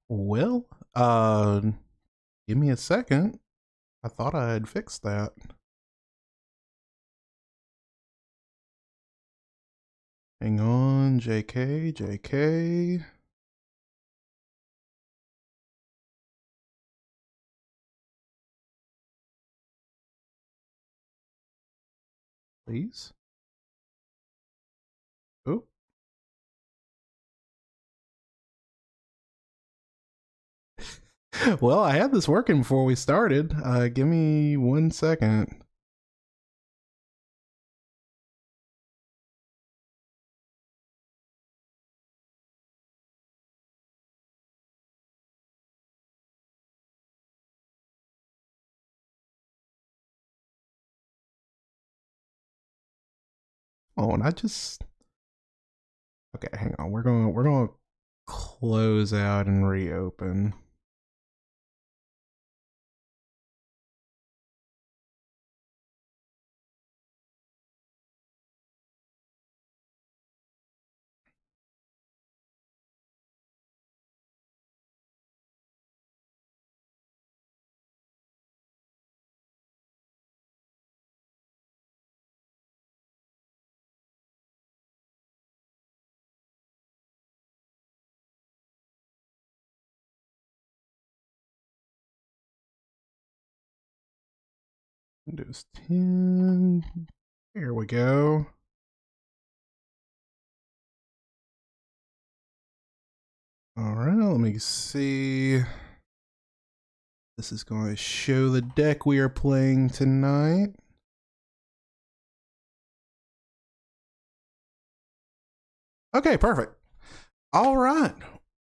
Well, give me a second. I thought I had fixed that. Hang on, JK. Please. Oh. Well, I had this working before we started. Give me 1 second. Oh, and okay, hang on. We're gonna close out and reopen. Windows 10. Here we go. All right, let me see. This is going to show the deck we are playing tonight. Okay, perfect. All right.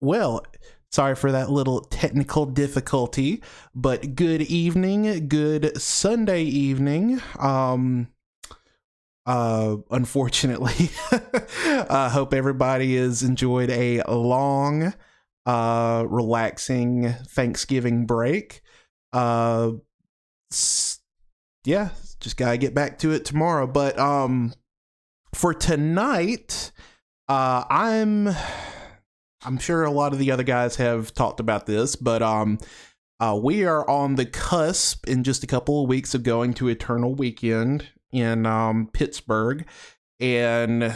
Well, sorry for that little technical difficulty, but good evening, good Sunday evening. Unfortunately, I hope everybody has enjoyed a long, relaxing Thanksgiving break. Yeah, just gotta get back to it tomorrow. But for tonight, I'm sure a lot of the other guys have talked about this, but we are on the cusp in just a couple of weeks of going to Eternal Weekend in Pittsburgh, and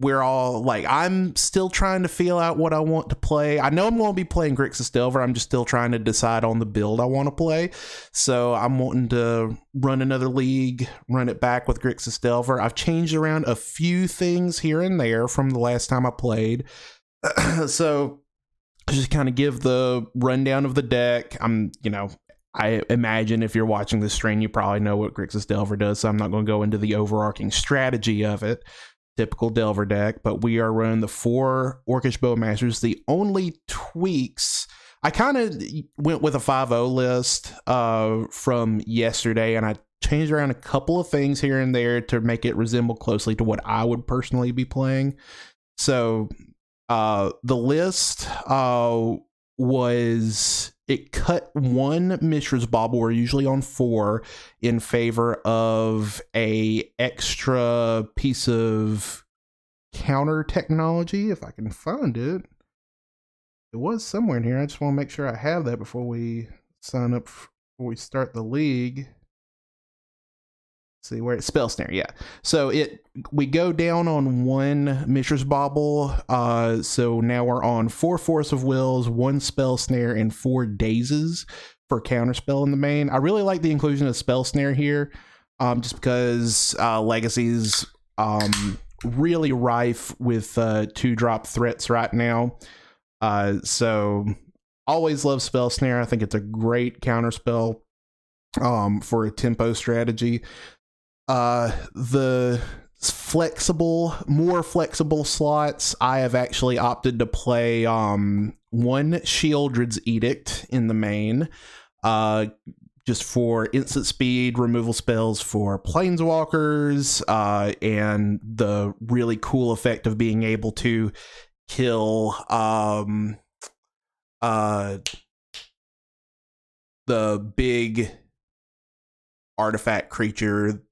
we're all like, I'm still trying to feel out what I want to play. I know I'm going to be playing Grixis Delver. I'm just still trying to decide on the build I want to play. So I'm wanting to run another league, run it back with Grixis Delver. I've changed around a few things here and there from the last time I played. So just kind of give the rundown of the deck. I imagine if you're watching this stream, you probably know what Grixis Delver does, so I'm not going to go into the overarching strategy of it. Typical Delver deck, but we are running the 4 Orcish Bowmasters. The only tweaks, I kind of went with a 5-0 list from yesterday, and I changed around a couple of things here and there to make it resemble closely to what I would personally be playing. So the list it cut 1 Mishra's Bauble. We're usually on 4 in favor of a extra piece of counter technology, if I can find it. It was somewhere in here. I just want to make sure I have that before we sign up, before we start the league. See where it's Spell Snare, yeah. So we go down on 1 Mishra's Bauble. So now we're on 4 Force of Wills, 1 Spell Snare, and 4 Dazes for Counterspell in the main. I really like the inclusion of Spell Snare here, just because Legacy's really rife with 2-drop threats right now. So always love Spell Snare. I think it's a great counterspell for a tempo strategy. The more flexible slots, I have actually opted to play 1 Sheoldred's Edict in the main, just for instant speed, removal spells for planeswalkers, and the really cool effect of being able to kill the big artifact creature,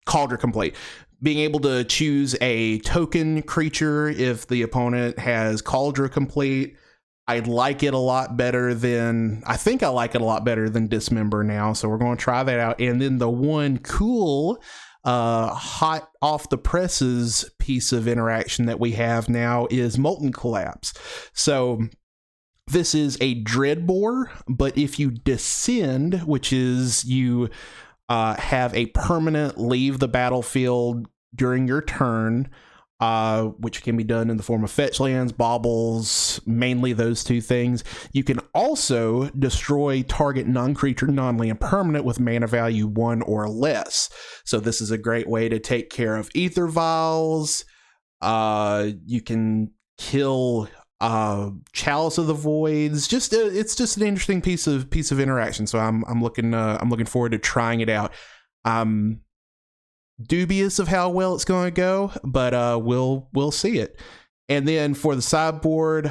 Cauldron Complete. Being able to choose a token creature if the opponent has Cauldron Complete, I like it a lot better than, I think I like it a lot better than Dismember now. So we're going to try that out. And then the one cool, hot off the presses piece of interaction that we have now is Molten Collapse. So this is a Dread Boar, but if you descend, which is you have a permanent leave the battlefield during your turn, which can be done in the form of fetch lands, baubles, mainly those two things. You can also destroy target non-creature, non-land permanent with mana value 1 or less. So this is a great way to take care of Ether Vials. You can kill Chalice of the Voids. Just it's just an interesting piece of interaction. So I'm looking forward to trying it out. Dubious of how well it's going to go, but we'll see it. And then for the sideboard,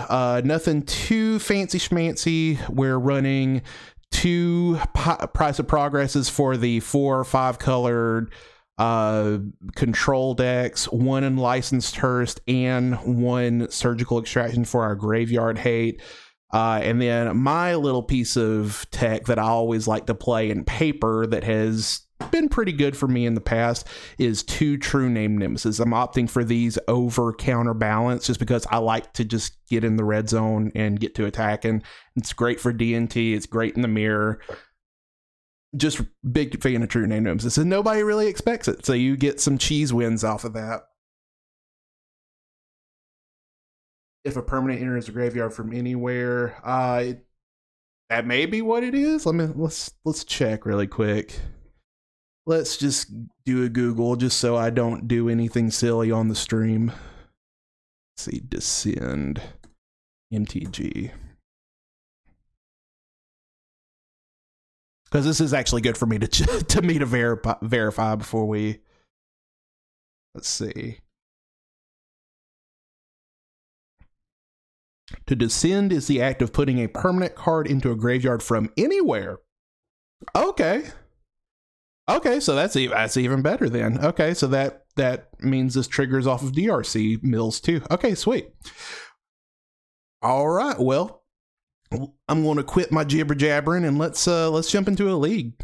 nothing too fancy schmancy. We're running 2 Price of Progresses for the 4 or 5 colored control decks, 1 Unlicensed Hearse, and 1 Surgical Extraction for our Graveyard Hate. And then my little piece of tech that I always like to play in paper that has been pretty good for me in the past is 2 True Name Nemesis. I'm opting for these over Counterbalance just because I like to just get in the red zone and get to attacking. It's great for D&T. It's great in the mirror. Just big fan of True Name Nemesis, and nobody really expects it, so you get some cheese wins off of that. If a permanent enters the graveyard from anywhere, that may be what it is. Let's check really quick. Let's just do a Google just so I don't do anything silly on the stream. Let's see, Descend MTG. Because this is actually good for me to verify before we. Let's see. To descend is the act of putting a permanent card into a graveyard from anywhere. Okay. Okay, so that's even better then. Okay, so that means this triggers off of DRC mills too. Okay, sweet. All right, well, I'm going to quit my jibber jabbering and let's jump into a league.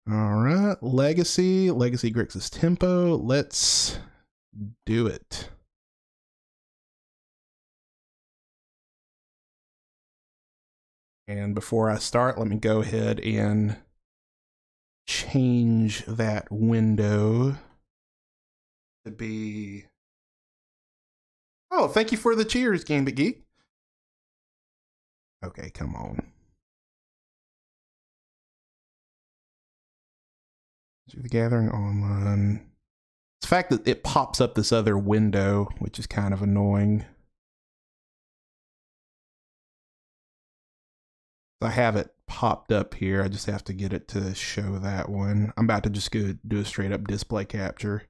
All right, Legacy Grixis Tempo. Let's do it. And before I start, let me go ahead and change that window to be. Oh, thank you for the cheers, Gambit Geek. Okay, come on. The Gathering Online. It's the fact that it pops up this other window, which is kind of annoying. I have it popped up here. I just have to get it to show that one. I'm about to just go do a straight up display capture.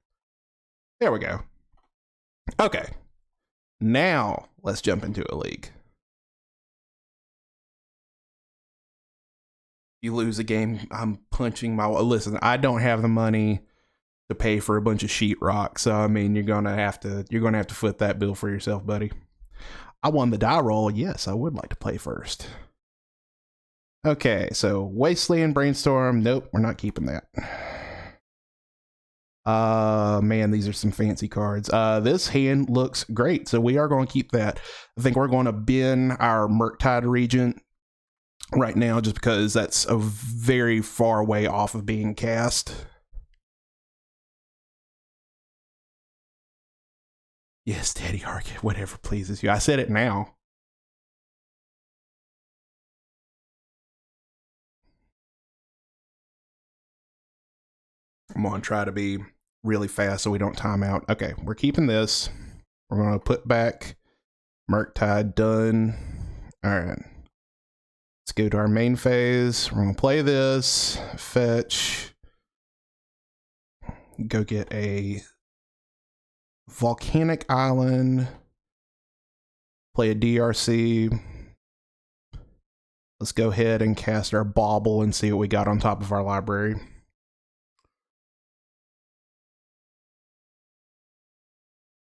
There we go. Okay. Now let's jump into a league. You lose a game, I'm punching my. Listen, I don't have the money to pay for a bunch of sheetrock, so I mean, you're gonna have to foot that bill for yourself, buddy. I won the die roll. Yes, I would like to play first. Okay, so Wasteland, Brainstorm. Nope, we're not keeping that. Man, these are some fancy cards. This hand looks great, so we are going to keep that. I think we're going to bin our Murktide Regent right now just because that's a very far way off of being cast. Yes, Daddy Arcade, whatever pleases you. I said it now. I'm going to try to be really fast so we don't time out. Okay, we're keeping this. We're going to put back Murktide, done. All right. Let's go to our main phase. We're going to play this, fetch, go get a Volcanic Island, play a DRC. Let's go ahead and cast our Bauble and see what we got on top of our library.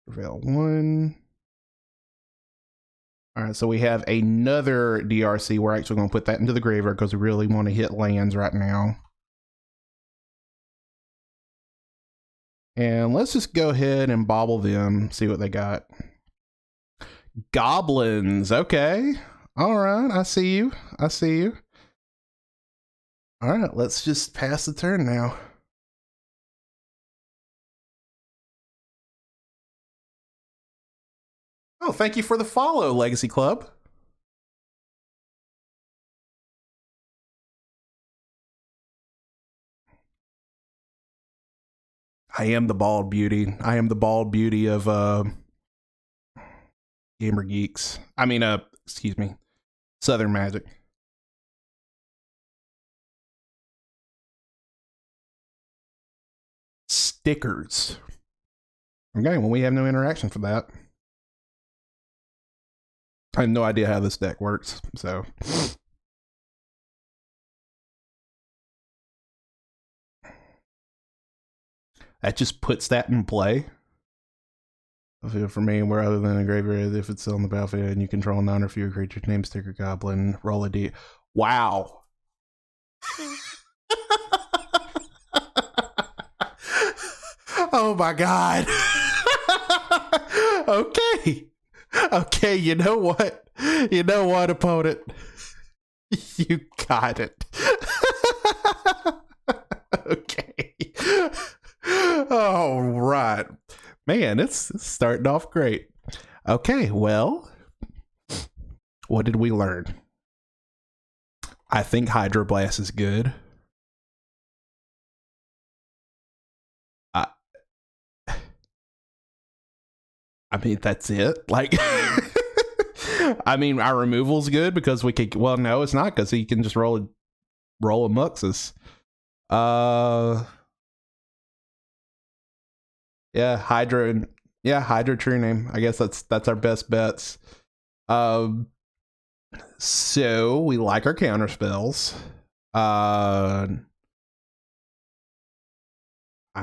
Prevail 1. All right, so we have another DRC. We're actually going to put that into the graveyard because we really want to hit lands right now. And let's just go ahead and bobble them, see what they got. Goblins, okay. All right, I see you. I see you. All right, let's just pass the turn now. Oh, thank you for the follow, Legacy Club. I am the bald beauty. I am the bald beauty of Gamer Geeks. I mean, excuse me, Southern Magic. Stickers. Okay, well, we have no interaction for that. I have no idea how this deck works, so. That just puts that in play. For me, where other than a graveyard, if it's on the battlefield and you control none or fewer creatures, name sticker goblin, roll a D. Wow. Oh my god. Okay. Okay, you know what? You know what, opponent? You got it. Okay. All right. Man, it's starting off great. Okay, well, what did we learn? I think Hydroblast is good. I mean, that's it. Like, I mean, our removal's good because we could. Well, no, it's not because he can just roll a Muxus. Yeah, Hydra. Yeah, Hydra True Name. I guess that's our best bets. So we like our counter spells. I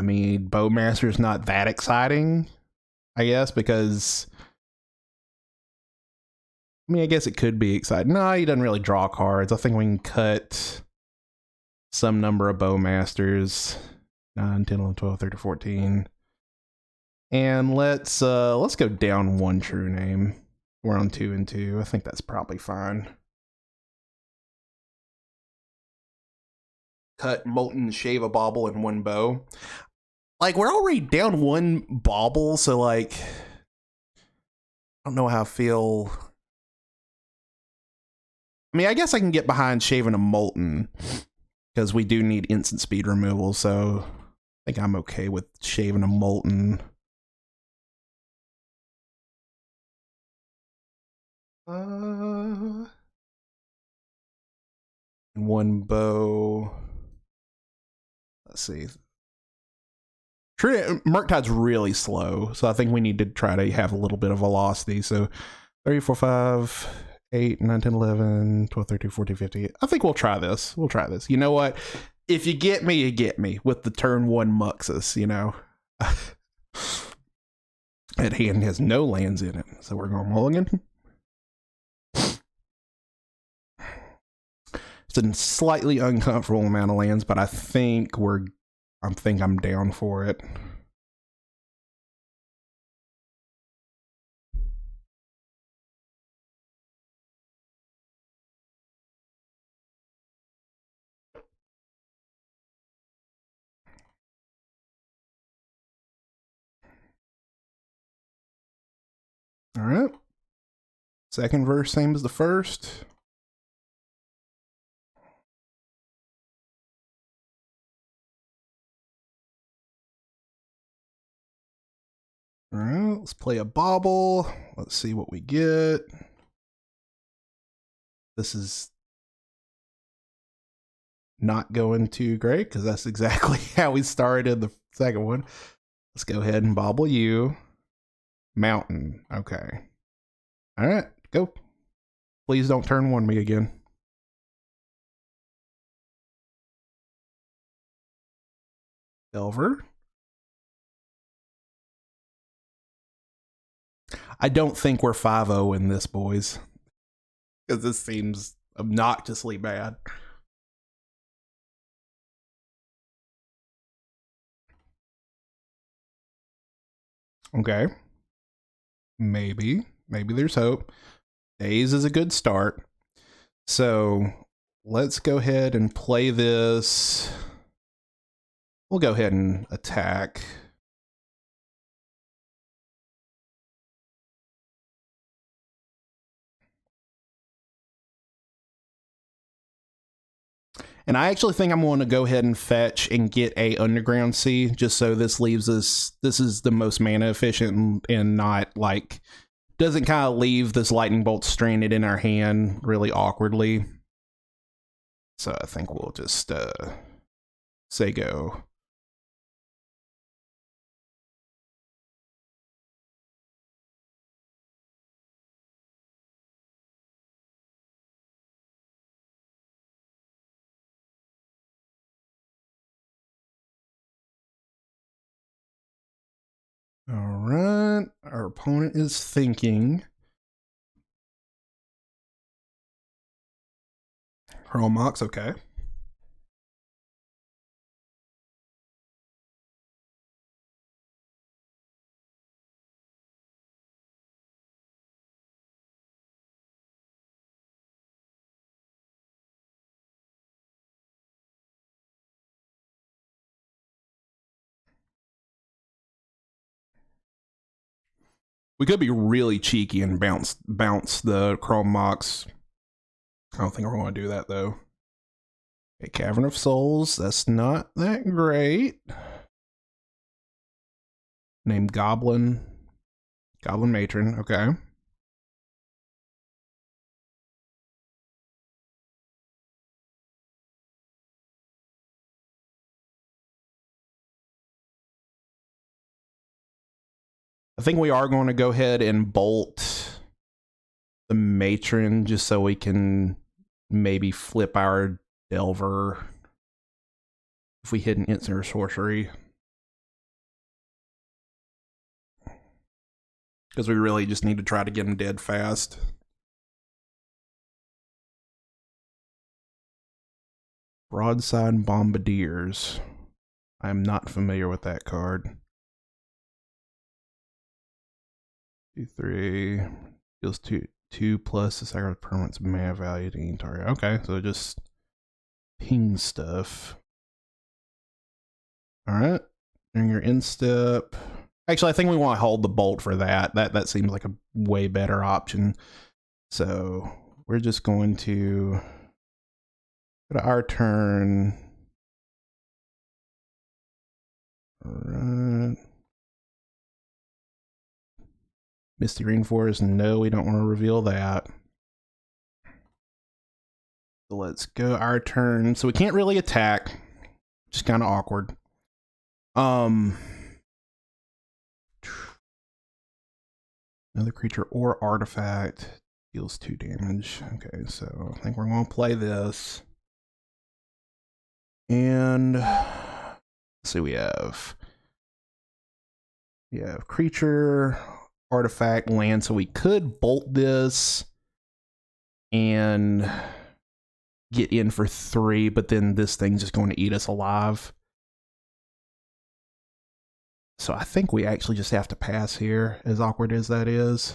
mean, Bowmaster's not that exciting, I guess, because I mean, I guess it could be exciting. No, he doesn't really draw cards. I think we can cut some number of Bowmasters. 9, 10, 11, 12, 13, 14. And let's go down one True Name. We're on 2 and 2. I think that's probably fine. Cut, Molten, shave a bauble, and one bow. Like, we're already down one bauble, so like, I don't know how I feel. I mean, I guess I can get behind shaving a Molten because we do need instant speed removal, so I think I'm okay with shaving a Molten. One bow. Let's see. Murktide's really slow, so I think we need to try to have a little bit of velocity. So 3, 4, 5, 8, 9, 10, 11, 12, 13, 14, 15. I think we'll try this. We'll try this. You know what? If you get me, you get me with the turn 1 Muxus, you know. That hand has no lands in it, so we're going mulligan. It's a slightly uncomfortable amount of lands, but I think I'm down for it. All right. Second verse, same as the first. All right, let's play a bauble. Let's see what we get. This is not going too great because that's exactly how we started the second one. Let's go ahead and bauble you. Mountain. Okay. All right, go. Please don't turn 1 me again. Delver. I don't think we're 5-0 in this, boys. Because this seems obnoxiously bad. Okay. Maybe there's hope. Daze is a good start. So let's go ahead and play this. We'll go ahead and attack. And I actually think I'm going to go ahead and fetch and get a Underground Sea, just so this leaves us, this is the most mana efficient and not like, doesn't kind of leave this Lightning Bolt stranded in our hand really awkwardly. So I think we'll just say go. All right, our opponent is thinking. Chromox, okay. We could be really cheeky and bounce the Chromox. I don't think we're going to do that though. Okay, Cavern of Souls, that's not that great. Named Goblin Matron, okay. I think we are going to go ahead and bolt the Matron just so we can maybe flip our Delver if we hit an instant or sorcery. Because we really just need to try to get him dead fast. Broadside Bombardiers. I am not familiar with that card. 2/3 deals 2 plus the sacrifice permanent's mana value to any target. Okay, so just ping stuff. Alright. During your instep. Actually, I think we want to hold the bolt for that. That seems like a way better option. So we're just going to go to our turn. Alright. Misty Rainforest, no, we don't want to reveal that. So let's go our turn. So we can't really attack. Just kind of awkward. Another creature or artifact deals 2 damage. Okay, so I think we're going to play this. And let's see, we have creature, artifact, land, so we could bolt this and get in for 3, but then this thing's just going to eat us alive. So I think we actually just have to pass here, as awkward as that is.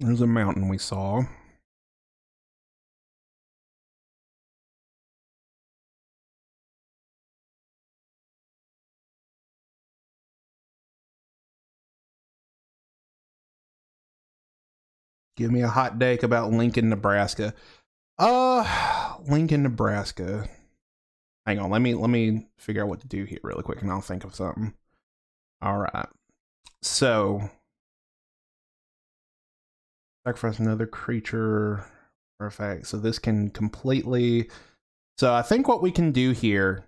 There's a mountain we saw. Give me a hot take about Lincoln, Nebraska. Lincoln, Nebraska. Hang on, let me figure out what to do here really quick and I'll think of something. All right. So sacrifice another creature Perfect. So this can completely... So I think what we can do here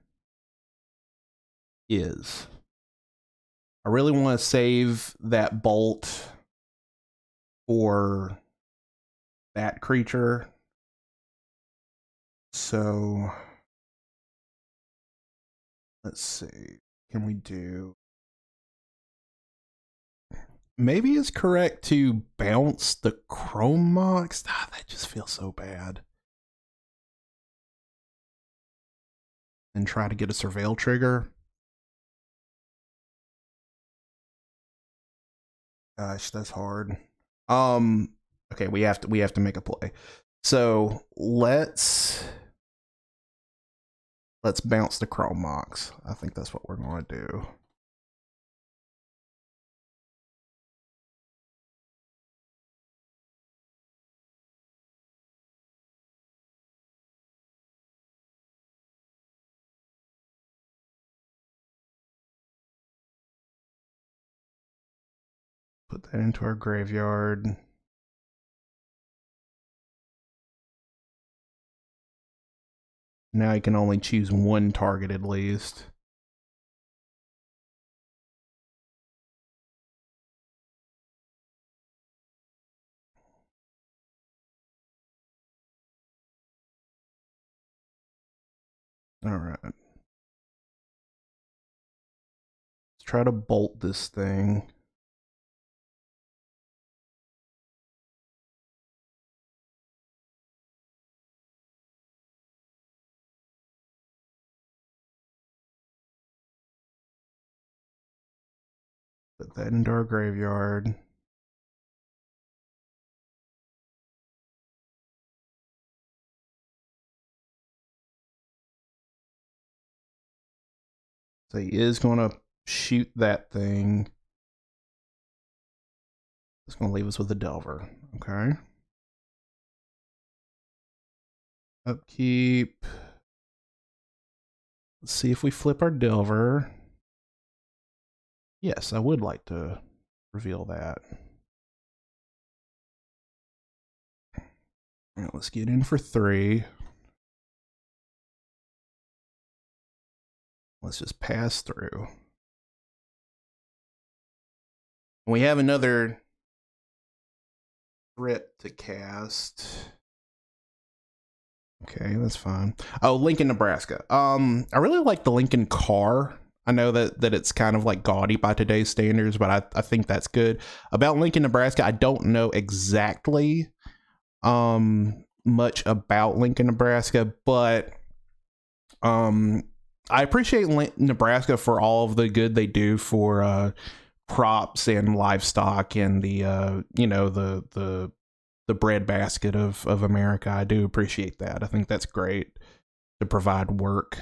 is... I really want to save that bolt for that creature. So... Let's see. Can we do... Maybe it's correct to bounce the Chrome Mox. Ah, that just feels so bad. And try to get a Surveil trigger. Gosh, that's hard. Okay, we have to make a play. So let's bounce the Chrome Mox. I think that's what we're going to do. Put that into our graveyard. Now you can only choose one target at least. All right. Let's try to bolt this thing. Put that into our graveyard. So he is going to shoot that thing. It's going to leave us with a Delver. Okay. Upkeep. Let's see if we flip our Delver. Yes, I would like to reveal that. All right, let's get in for 3. Let's just pass through. We have another threat to cast. Okay, that's fine. Oh, Lincoln, Nebraska. I really like the Lincoln car. I know that it's kind of like gaudy by today's standards, but I think that's good. About Lincoln, Nebraska, I don't know exactly much about Lincoln, Nebraska, but I appreciate Nebraska for all of the good they do for props and livestock and the you know, the breadbasket of America. I do appreciate that. I think that's great to provide work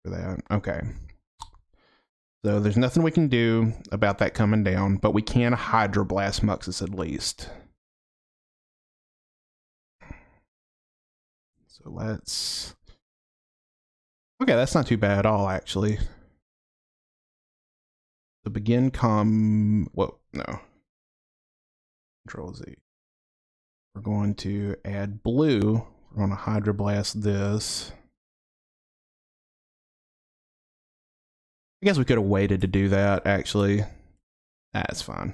for that. Okay. So there's nothing we can do about that coming down, but we can Hydroblast Muxus at least. So let's... Okay, that's not too bad at all, actually. To begin Whoa, no. Control Z. We're going to add blue. We're going to Hydroblast this. I guess we could have waited to do that, actually. That's fine.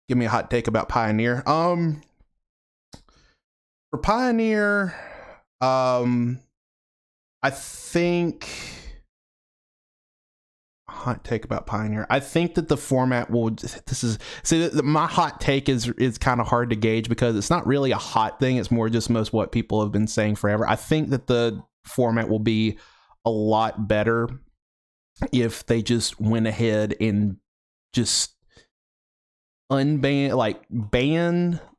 Give me a hot take about Pioneer. For Pioneer, I think... Hot take about Pioneer. I think that the format will... my hot take is kind of hard to gauge because it's not really a hot thing. It's more just what people have been saying forever. I think that the format will be a lot better if they just went ahead and just ban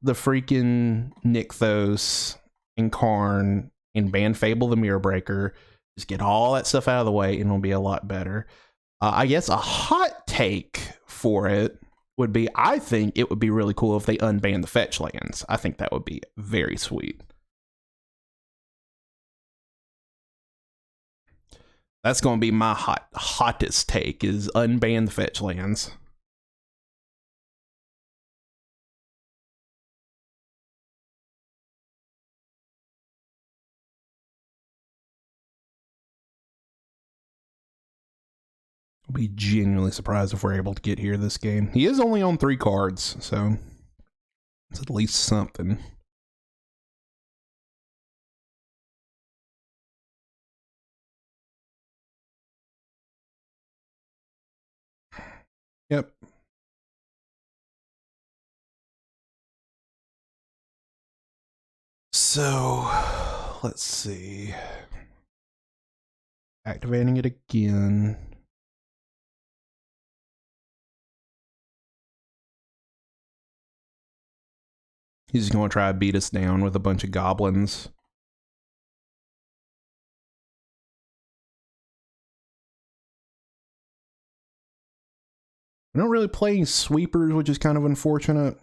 the freaking Nykthos and Karn and ban Fable the Mirror Breaker. Just get all that stuff out of the way and it'll be a lot better. I guess a hot take for it would be, I think it would be really cool if they unban the fetch lands. I think that would be very sweet. That's going to be my hottest take, is unban the fetch lands. Be genuinely surprised if we're able to get here this game. He is only on 3 cards, so it's at least something. Yep. So, let's see. Activating it again. He's going to try to beat us down with a bunch of goblins. We don't really play any sweepers, which is kind of unfortunate.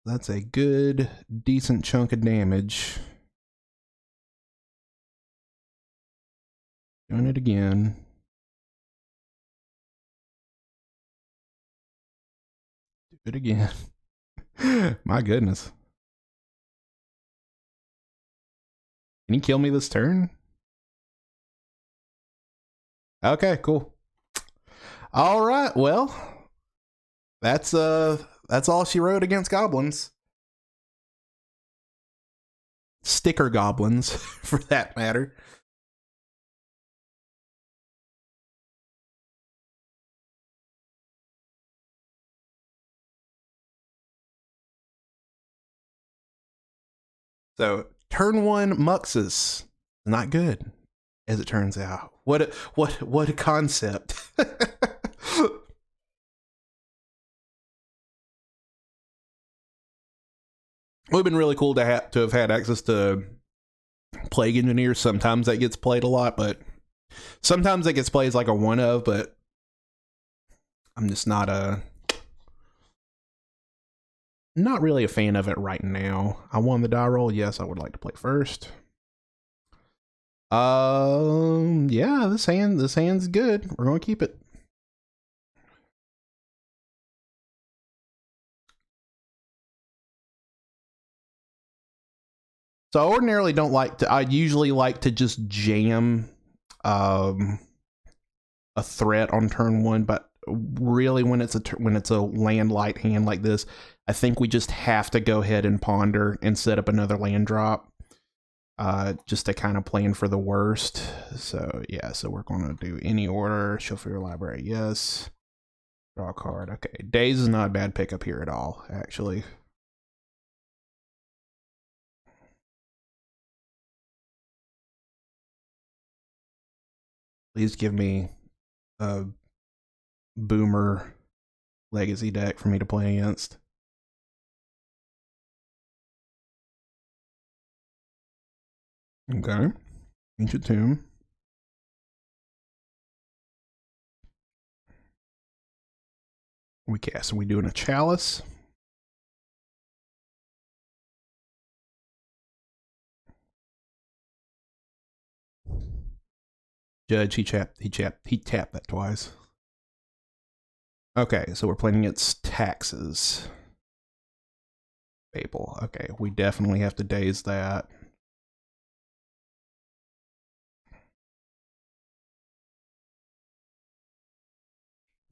That's a good, decent chunk of damage. Doing it again. Do it again. My goodness. Can he kill me this turn? Okay, cool. All right, well, that's all she wrote against goblins. Sticker goblins, for that matter. So, turn 1 Muxus. Not good, as it turns out. What a concept. It would have been really cool to have had access to Plague Engineer. Sometimes that gets played a lot, but sometimes that gets played as like a one of, but I'm just not really a fan of it right now. I won the die roll. Yes, I would like to play first. Yeah, this hand's good. We're gonna keep it. So I ordinarily don't like to. I usually like to just jam a threat on turn 1, but really when it's a land light hand like this, I think we just have to go ahead and ponder and set up another land drop. Just to kind of plan for the worst. So yeah, so we're going to do any order. Shuffle your library, yes. Draw a card. Okay, Days is not a bad pickup here at all, actually. Please give me a Boomer Legacy deck for me to play against. Okay. Ancient Tomb. We cast. Are we doing a Chalice? Judge, he tapped that twice. Okay, so we're playing against Taxes. Fable. Okay, we definitely have to daze that.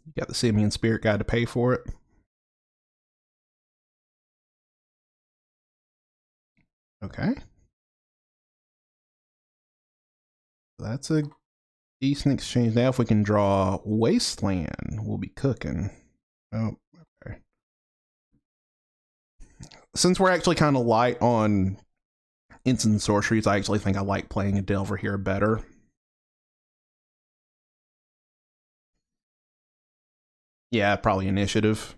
You got the Simeon Spirit Guide to pay for it. Okay. That's a decent exchange. Now if we can draw Wasteland, we'll be cooking. Oh, okay. Since we're actually kind of light on instant sorceries, I actually think I like playing a Delver here better. Yeah, probably initiative.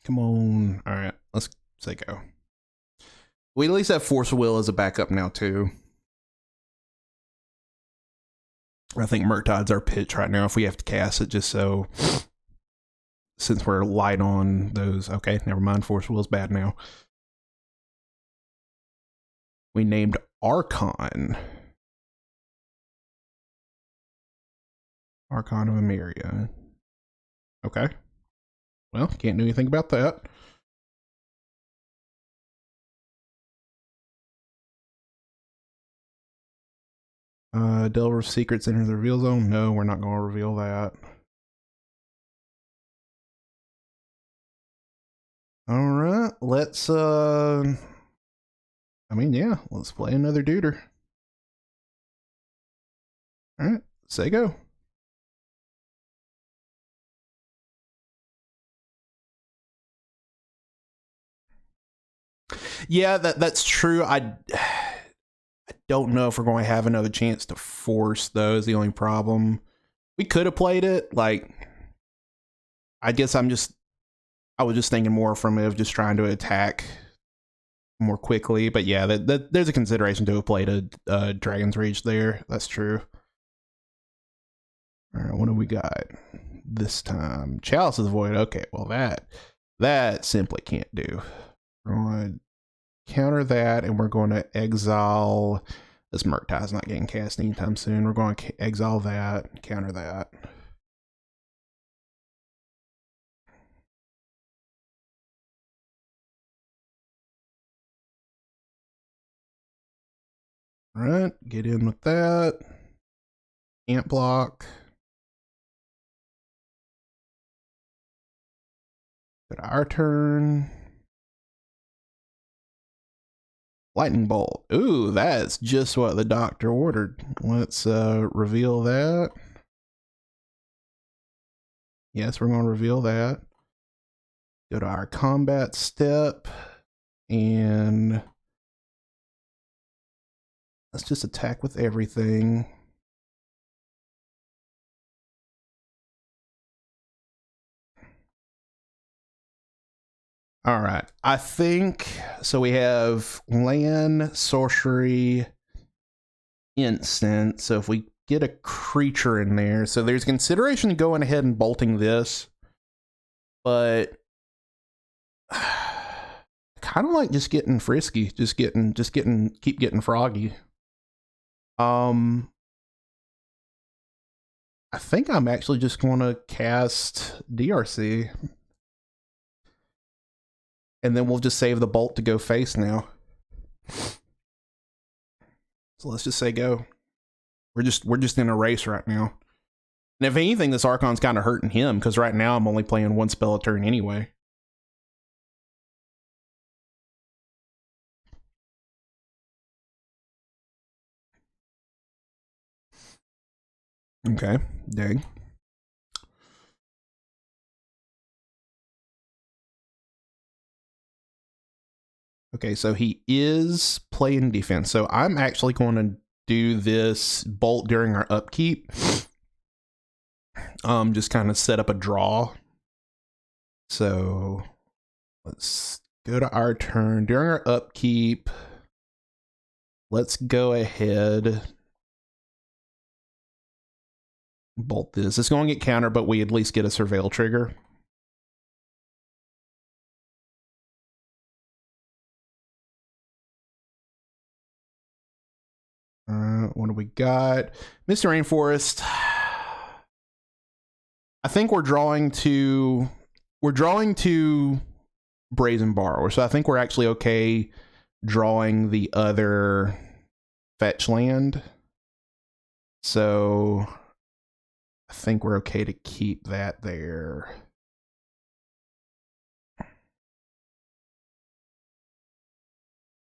Come on. All right, let's say go. We at least have Force of Will as a backup now, too. I think Murktid's our pitch right now if we have to cast it, just so... Since we're light on those... Okay, never mind. Force of Will's bad now. We named Archon. Archon of Emeria. Okay. Well, can't do anything about that. Delver's Secrets enter the reveal zone. No, we're not going to reveal that. All right, let's I mean, yeah, let's play another duder. All right, say go. Yeah, that's true. I don't know if we're going to have another chance to force those. The only problem, we could have played it. Like, I guess I was just thinking more from it of just trying to attack more quickly. But yeah, there's a consideration to have played a Dragon's Rage there. That's true. All right, what do we got this time? Chalice of the Void. Okay, well that simply can't do. We're going to counter that, and we're going to exile. This Murktide not getting cast anytime soon. We're going to exile that, counter that. All right, get in with that. Can't block. Go to our turn. Lightning Bolt. Ooh, that's just what the doctor ordered. Let's reveal that. Yes, we're going to reveal that. Go to our combat step. And let's just attack with everything. All right. I think so. We have land, sorcery, instant. So if we get a creature in there, so there's consideration to going ahead and bolting this, but kind of like just getting frisky, keep getting froggy. I think I'm actually just going to cast DRC. And then we'll just save the bolt to go face now. So let's just say go. We're just in a race right now. And if anything, this Archon's kind of hurting him, because right now I'm only playing one spell a turn anyway. Okay, dang. Okay, so he is playing defense. So I'm actually going to do this bolt during our upkeep. Just kind of set up a draw. So let's go to our turn. During our upkeep, let's go ahead. Bolt this. It's going to get countered, but we at least get a surveil trigger. What do we got? Mr. Rainforest. I think we're drawing to Brazen Borrower. So I think we're actually okay drawing the other fetch land. So I think we're okay to keep that there.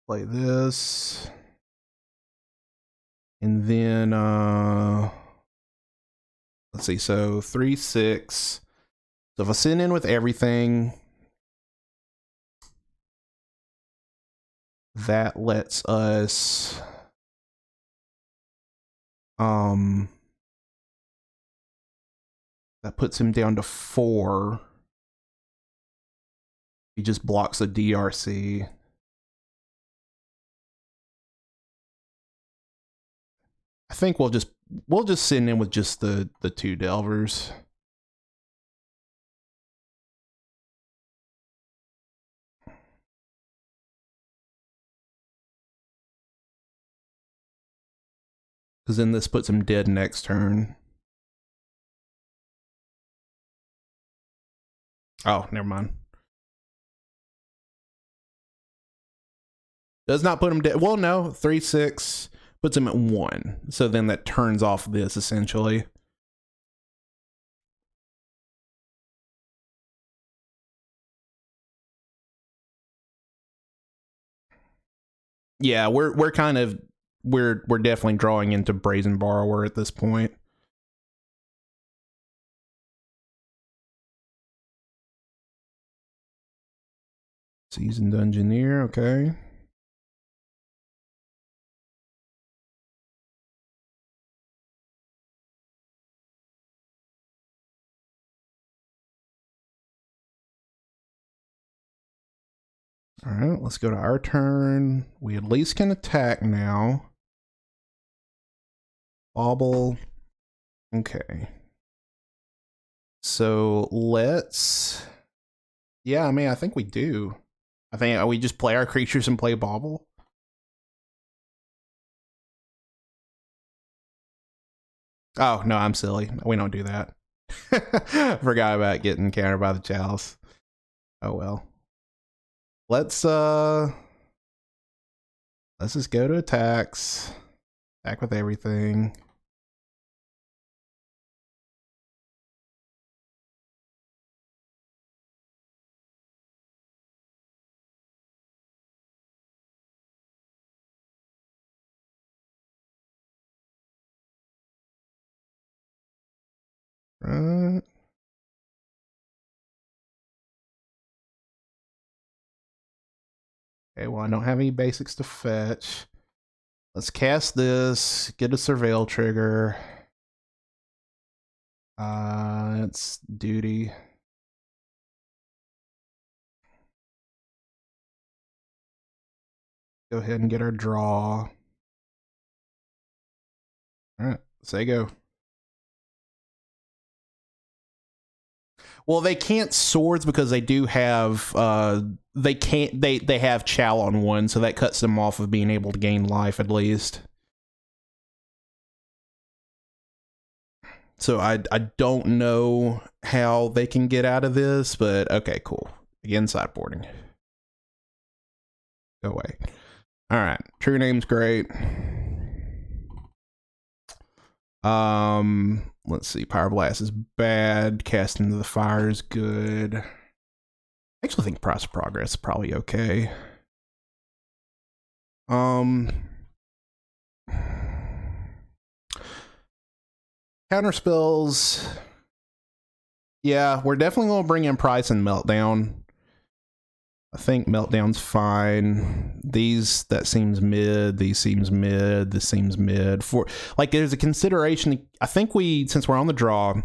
Play this. And then let's see, so 3/6. So if I send in with everything, that lets us that puts him down to 4. He just blocks a DRC. I think we'll just send in with just the 2 Delvers. Because then this puts him dead next turn. Oh, never mind. Does not put him dead. Well, no, 3/6 puts him at 1. So then that turns off this essentially. Yeah, we're kind of we're definitely drawing into Brazen Borrower at this point. Seasoned Engineer, okay. All right, let's go to our turn. We at least can attack now. Bobble. Okay. So let's... Yeah, I mean, I think we do. I think we just play our creatures and play Bobble. Oh, no, I'm silly. We don't do that. Forgot about getting countered by the Chalice. Oh, well. Let's just go to attacks. Attack with everything. Right. Okay, well, I don't have any basics to fetch. Let's cast this, get a Surveil trigger. It's duty. Go ahead and get our draw. All right, say go. Well, they can't swords because they do have they have Chow on 1, so that cuts them off of being able to gain life at least. So I don't know how they can get out of this, but okay, cool. Again, sideboarding. Go away. All right, True Name's great. Let's see. Pyroblast is bad. Cast into the Fire is good. I actually think Price of Progress is probably okay. Counter spells. Yeah, we're definitely gonna bring in Price and Meltdown. I think Meltdown's fine. These, that seems mid. These seems mid. This seems mid. For like, there's a consideration. I think since we're on the draw, I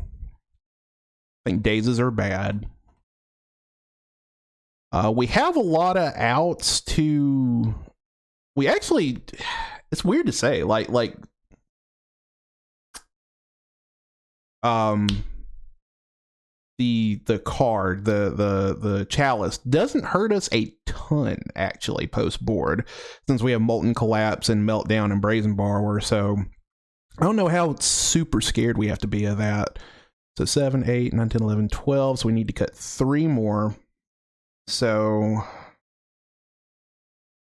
think Dazes are bad. We have a lot of outs to. We actually, it's weird to say, the card, the Chalice doesn't hurt us a ton actually post board, since we have Molten Collapse and Meltdown and Brazen Borrower. So I don't know how super scared we have to be of that. So 7, 8, 9, 10, 11, 12. So we need to cut 3 more. So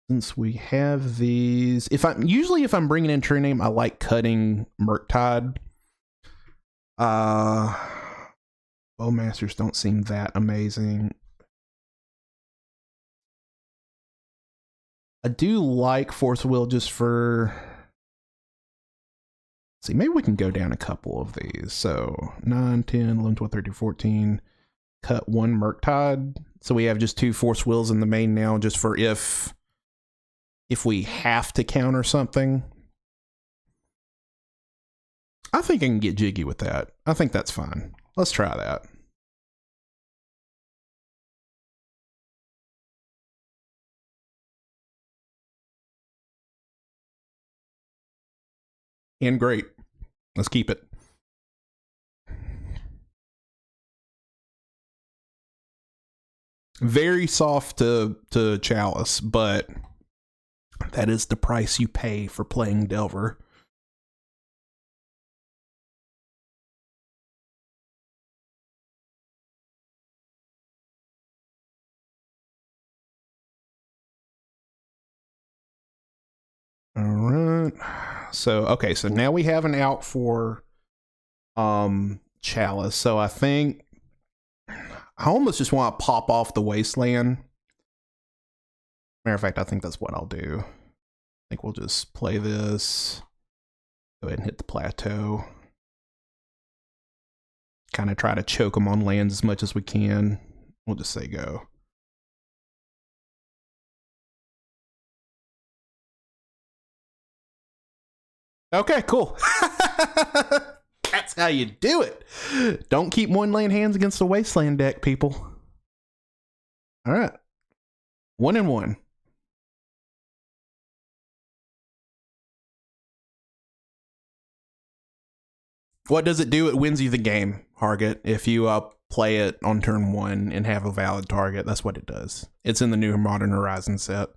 since we have these, if I'm bringing in True Name, I like cutting Murktide. Bowmasters don't seem that amazing. I do like Force Will just for... Let's see, maybe we can go down a couple of these. So 9, 10, 11, 12, 13, 14. Cut 1 Murktide. So we have just 2 Force Wills in the main now, just for if we have to counter something. I think I can get jiggy with that. I think that's fine. Let's try that. And great. Let's keep it. Very soft to Chalice, but that is the price you pay for playing Delver. So, okay, so now we have an out for Chalice. So I think I almost just want to pop off the Wasteland. Matter of fact, I think that's what I'll do. I think we'll just play this. Go ahead and hit the plateau. Kind of try to choke them on lands as much as we can. We'll just say go. Okay, cool. That's how you do it. Don't keep one land hands against the Wasteland deck, people. All right. 1-1. What does it do? It wins you the game, Hargit. If you play it on turn 1 and have a valid target, that's what it does. It's in the new Modern Horizon set.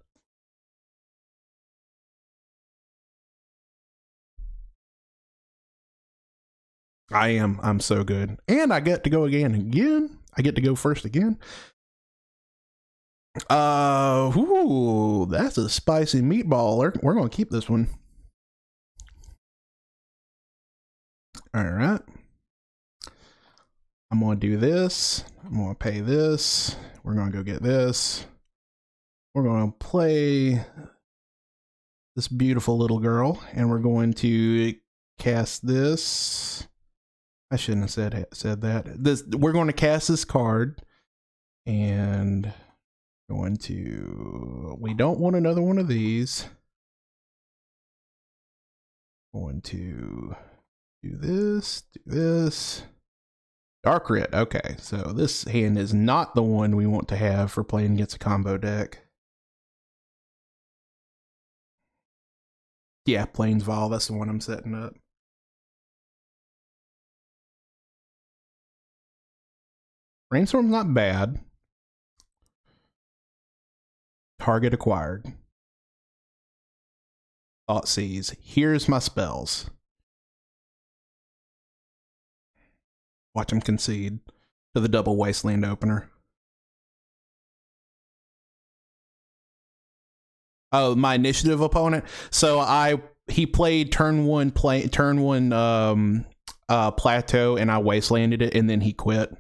I'm so good. And I get to go again. I get to go first again. Ooh, that's a spicy meatball. We're gonna keep this one. All right. I'm gonna do this. I'm gonna pay this. We're gonna go get this. We're gonna play this beautiful little girl, and we're going to cast this. I shouldn't have said that. We're going to cast this card, and going to. We don't want another one of these. Going to do this. Do this. Dark Rit. Okay, so this hand is not the one we want to have for playing against a combo deck. Yeah, Plains Vol. That's the one I'm setting up. Rainstorm's not bad. Target acquired. Thoughtseize. Here's my spells. Watch him concede to the double Wasteland opener. Oh, my initiative opponent. So he played turn one plateau, and I Wastelanded it, and then he quit.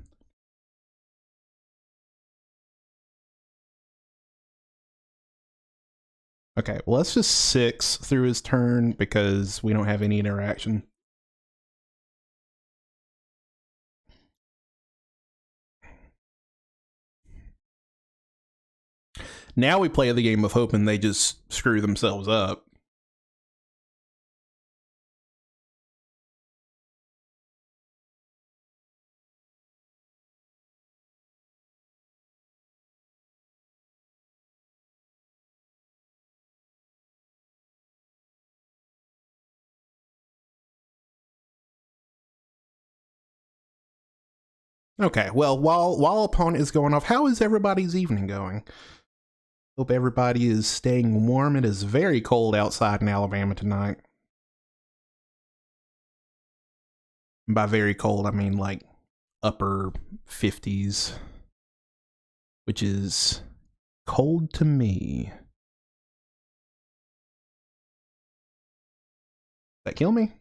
Okay, well, let's just 6 through his turn because we don't have any interaction. Now we play the game of hoping they just screw themselves up. Okay, well, while opponent is going off, how is everybody's evening going? Hope everybody is staying warm. It is very cold outside in Alabama tonight. And by very cold, I mean like upper 50s, which is cold to me. That kill me?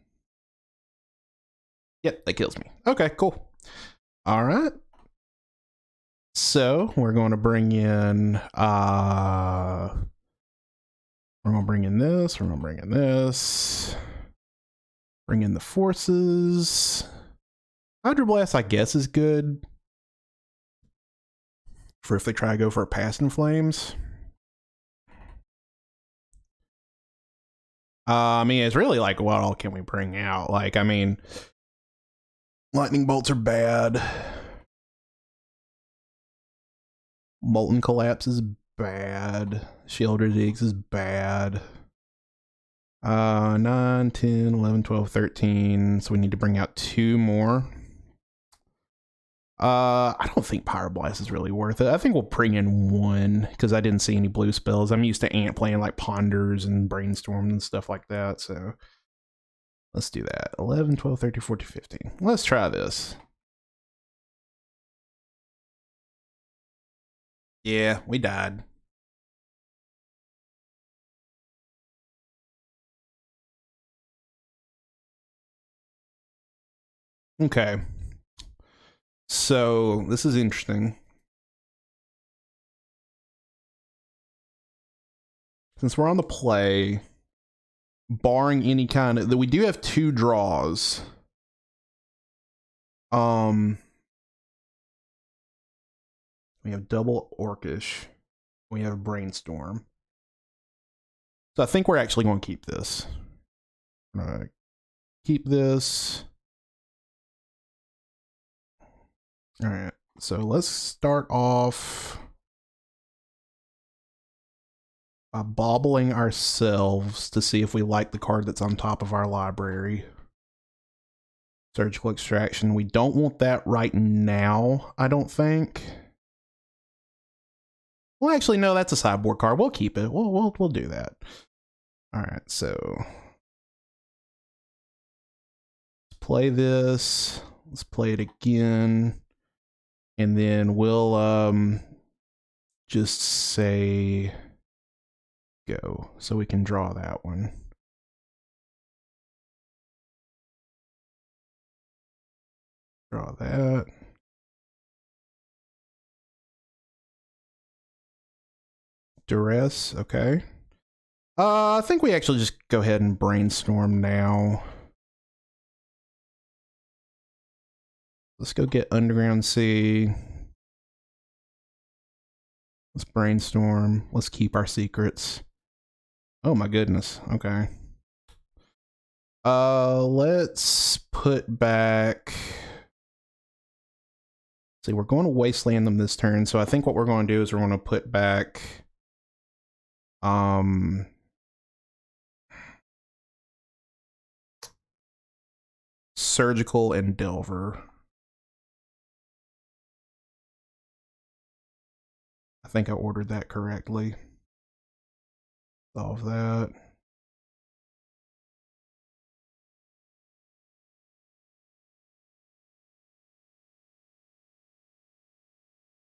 Yep, that kills me. Okay, cool. All right. So we're going to bring in we're going to bring in this, we're going to bring in this. Bring in the forces. Hydroblast, I guess, is good for if they try to go for a Past in Flames. I mean, it's really like, what all can we bring out? Like, I mean, Lightning Bolts are bad. Molten Collapse is bad. Shield Digs is bad. 9, 10, 11, 12, 13. So we need to bring out 2 more. I don't think Pyroblast is really worth it. I think we'll bring in 1 because I didn't see any blue spells. I'm used to Ant playing like Ponders and Brainstorms and stuff like that. So let's do that. 11, 12, 13, 14, 15. Let's try this. Yeah, we died. Okay. So this is interesting. Since we're on the play, barring any kind of, we do have 2 draws. We have double Orcish. We have Brainstorm. So I think we're actually going to keep this. We're going to keep this. All right. So let's start off by bobbling ourselves to see if we like the card that's on top of our library. Surgical Extraction. We don't want that right now, I don't think. Well, actually, no, that's a sideboard card. We'll keep it. We'll do that. All right, so let's play this. Let's play it again, and then we'll just say go, so we can draw that one. Draw that. Duress, okay. I think we actually just go ahead and brainstorm now. Let's go get Underground Sea. Let's brainstorm. Let's keep our secrets. Oh my goodness, okay. Let's put back... See, we're going to Wasteland them this turn, so I think what we're going to do is we're going to put back... Surgical and Delver. I think I ordered that correctly. Solve that.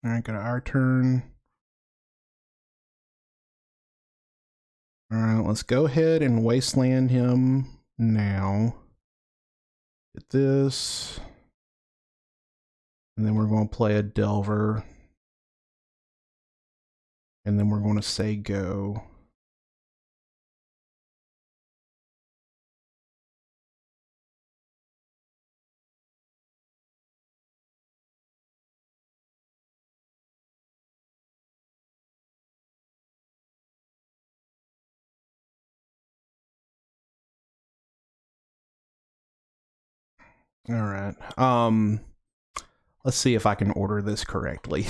All right, got our turn. All right, let's go ahead and Wasteland him now. Get this. And then we're going to play a Delver. And then we're going to say go. All right. Let's see if I can order this correctly.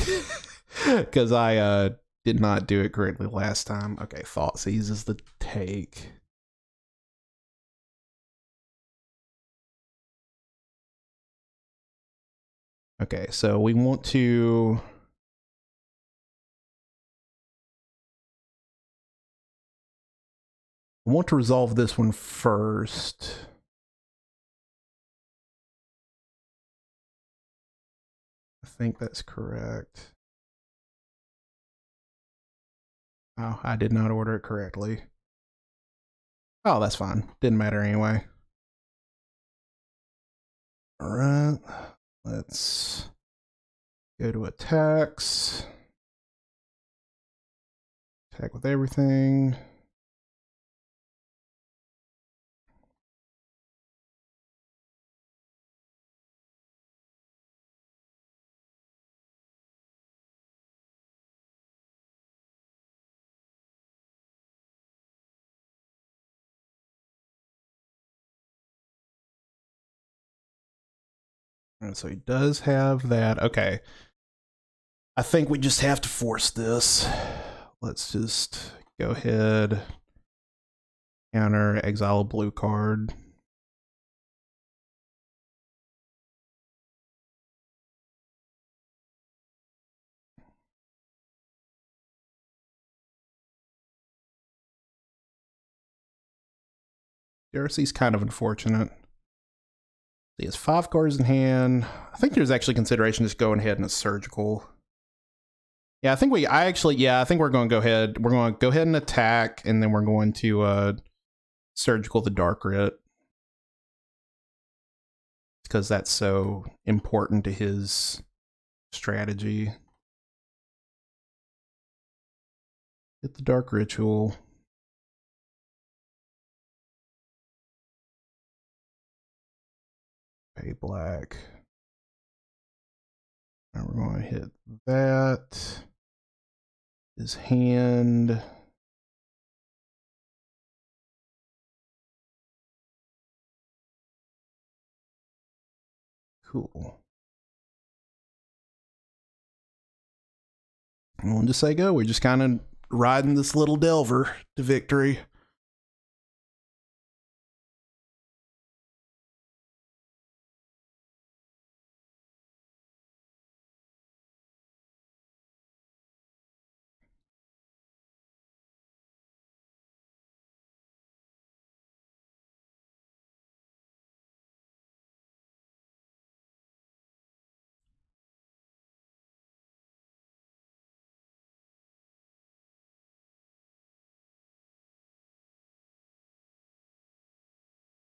Because I did not do it correctly last time. Okay, Thoughtseize is the take. Okay, so we want to... resolve this one first. I think that's correct. Oh, I did not order it correctly. Oh, that's fine. Didn't matter anyway. All right, let's go to attacks. Attack with everything. And so he does have that. Okay. I think we just have to force this. Let's just go ahead. Counter, exile a blue card. Jersey's kind of unfortunate. He has 5 cards in hand. I think there's actually consideration just going ahead and a surgical. Yeah, I think we're going to go ahead. We're going to go ahead and attack, and then we're going to surgical the Dark Writ. because that's so important to his strategy. Hit the Dark Ritual. Pay black. And we're going to hit that. His hand. Cool. And we'll just say go. We're just kind of riding this little Delver to victory.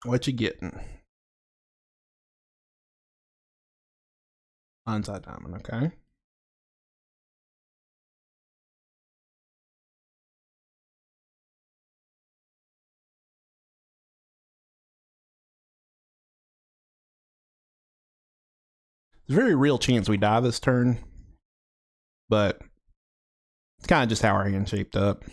What you getting? Onside diamond, okay. There's a very real chance we die this turn, but it's kind of just how our hand shaped up.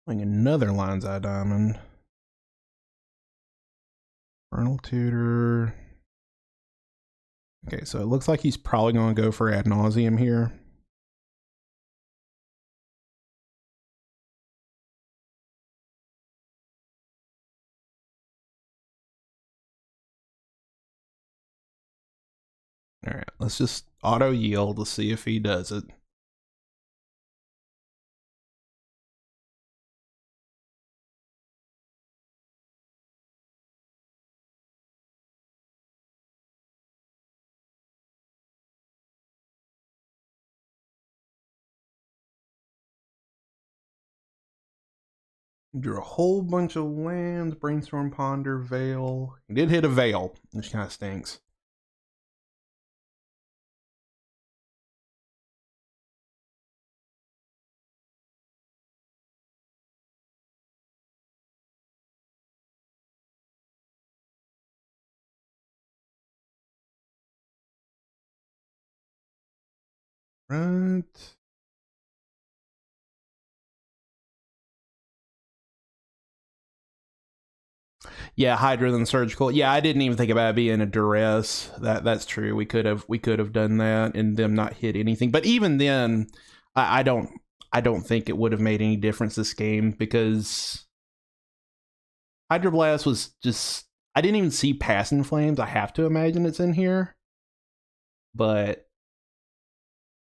Playing another Lion's Eye Diamond. Vernal Tutor. Okay, so it looks like he's probably going to go for Ad Nauseam here. All right, let's just auto yield to see if he does it. Drew a whole bunch of lands, Brainstorm, Ponder, Veil. He did hit a Veil, which kind of stinks. Right. Yeah, Hydra than Surgical. Yeah, I didn't even think about it being a duress. That's true. We could have done that and them not hit anything. But even then, I don't think it would have made any difference this game because Hydroblast was just, I didn't even see Passing Flames. I have to imagine it's in here. But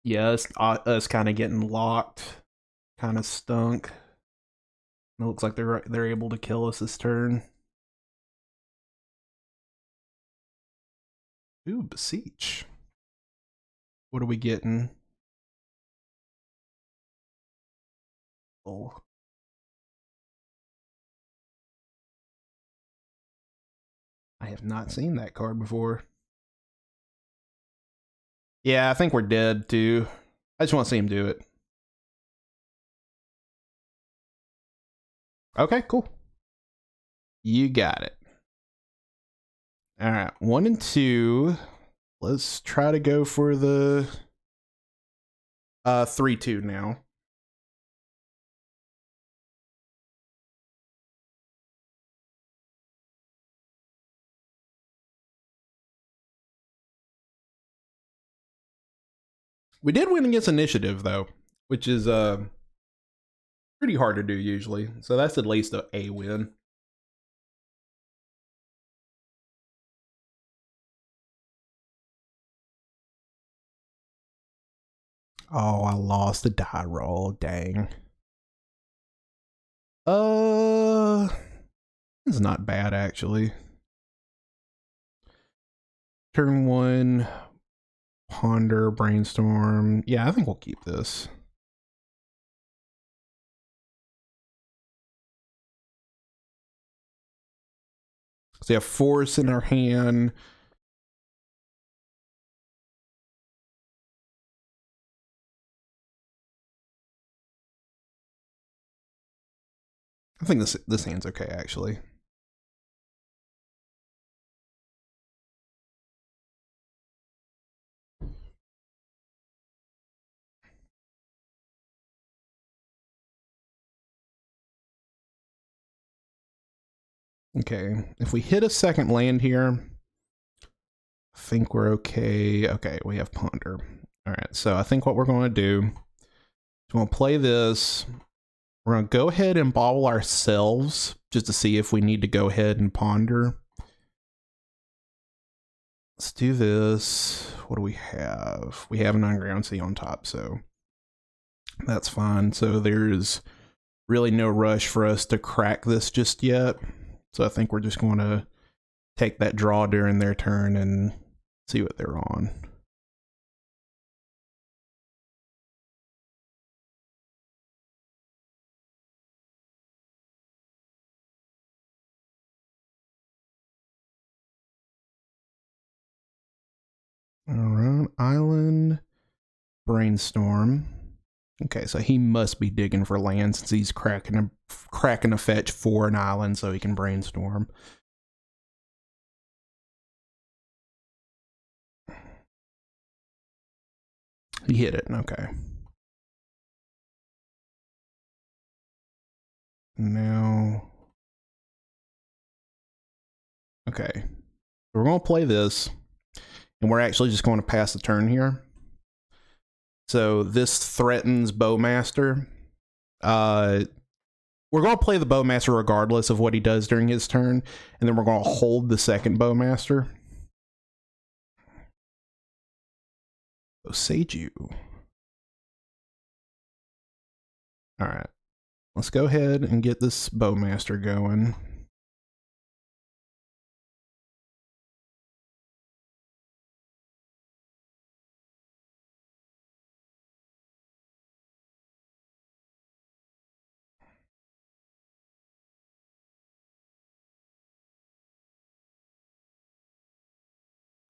yeah, us kind of getting locked kind of stunk. It looks like they're able to kill us this turn. Ooh, Beseech. What are we getting? Oh. I have not seen that card before. Yeah, I think we're dead too. I just want to see him do it. Okay, cool. You got it. All right, 1 and 2. Let's try to go for the 3-2 now. We did win against Initiative though, which is pretty hard to do usually. So that's at least a win. Oh, I lost the die roll. Dang. It's not bad actually. Turn 1, Ponder, Brainstorm. Yeah, I think we'll keep this. So we have force in our hand. I think this hand's okay, actually. Okay, if we hit a second land here, I think we're okay. Okay, we have Ponder. All right, so I think what we're going to do is we're going to play this. We're going to go ahead and bobble ourselves just to see if we need to go ahead and ponder. Let's do this. What do we have? We have an Underground Sea on top, so that's fine. So there's really no rush for us to crack this just yet. So I think we're just going to take that draw during their turn and see what they're on. All right, Island, Brainstorm. Okay, so he must be digging for land since he's cracking a fetch for an island so he can brainstorm. He hit it, okay. Now, okay, we're going to play this, and we're actually just going to pass the turn here. So this threatens Bowmaster. We're going to play the Bowmaster regardless of what he does during his turn, and then we're going to hold the second Bowmaster. Seiju. All right, let's go ahead and get this Bowmaster going.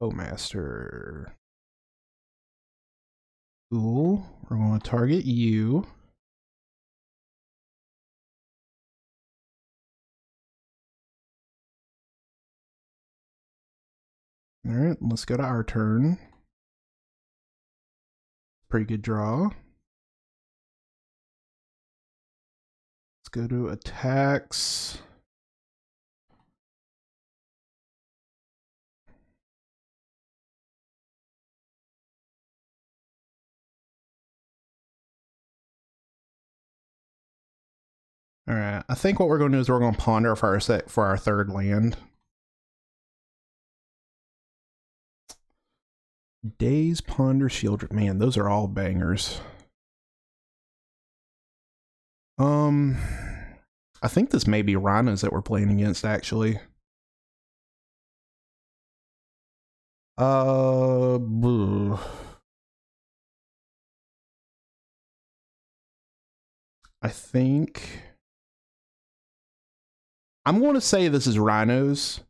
Bowmaster. Cool. We're going to target you. All right, let's go to our turn. Pretty good draw. Let's go to attacks. All right, I think what we're going to do is we're going to ponder for our third land. Days, Ponder, Shield. Man, those are all bangers. I think this may be Rhinos that we're playing against, actually. Bleh. I think I'm going to say this is Rhinos.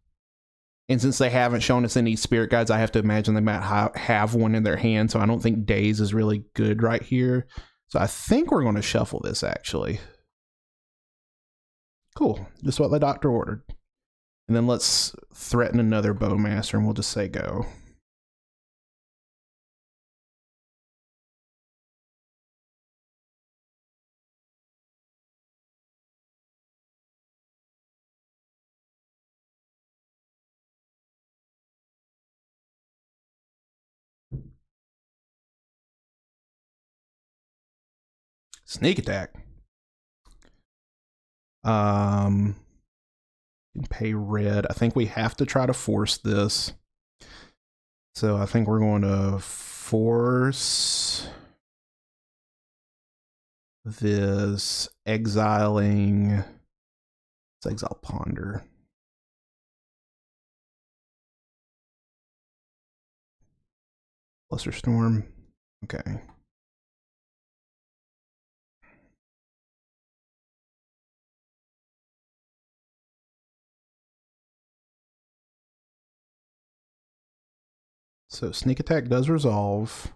And since they haven't shown us any spirit guides, I have to imagine they might have one in their hand. So I don't think Days is really good right here. So I think we're going to shuffle this, actually. Cool. Just what the doctor ordered. And then let's threaten another Bowmaster, and we'll just say go. Sneak attack. Pay red. I think we have to try to force this. So I think we're going to force this, exiling. Let's exile Ponder. Lesser Storm. Okay. So sneak attack does resolve.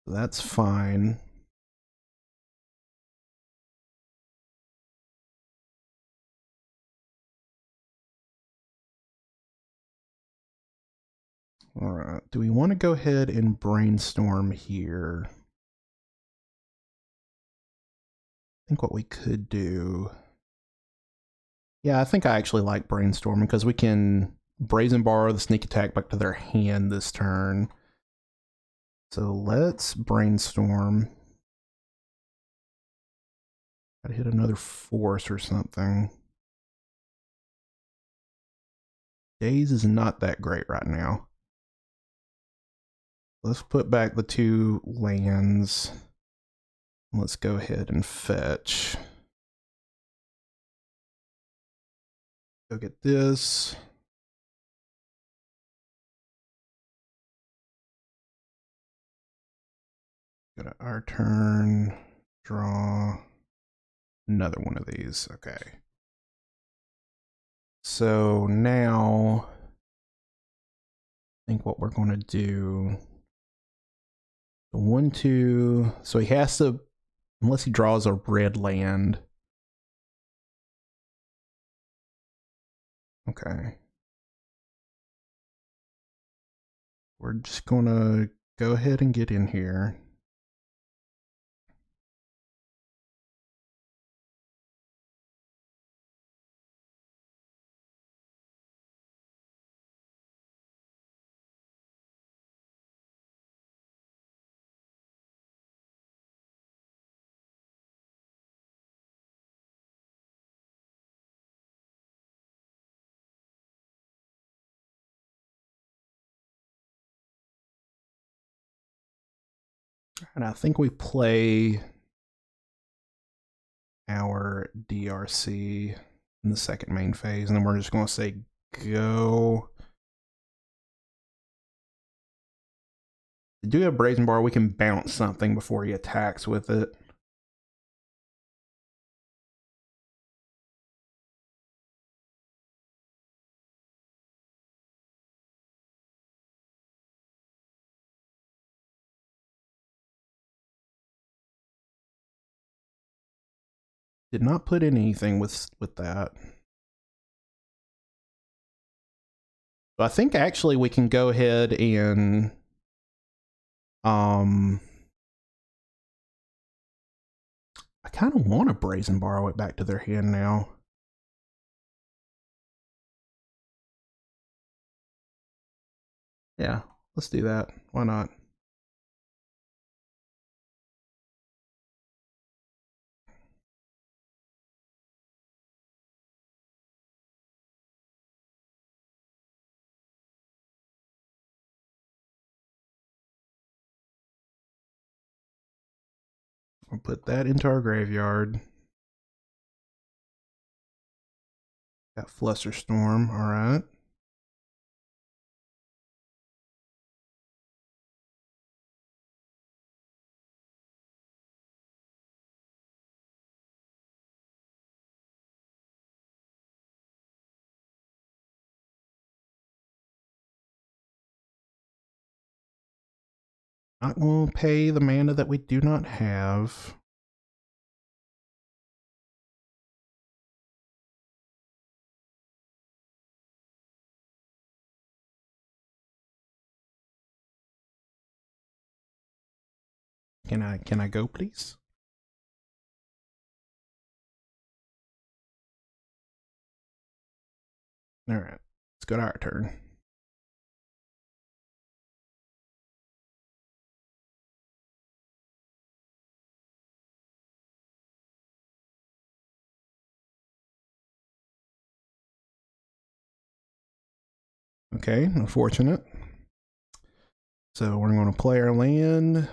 That's fine. All right. Do we want to go ahead and brainstorm here? I think what we could do. Yeah, I think I actually like brainstorming because we can brazen borrow the sneak attack back to their hand this turn. So let's brainstorm. Gotta hit another force or something. Daze is not that great right now. Let's put back the 2 lands. Let's go ahead and fetch. Go get this. Go to our turn. Draw another one of these. Okay. So now I think what we're going to do. 1, 2. So he has to, unless he draws a red land. Okay. We're just going to go ahead and get in here. And I think we play our DRC in the second main phase, and then we're just going to say go. To do a brazen bar, we can bounce something before he attacks with it. Did not put in anything with that. So I think actually we can go ahead and I kind of want to brazen borrow it back to their hand now. Yeah, let's do that. Why not? I'll put that into our graveyard. Got Flusterstorm, alright. Not going to pay the mana that we do not have. Can I go, please? All right, let's go to our turn. Okay, unfortunate. So we're going to play our land.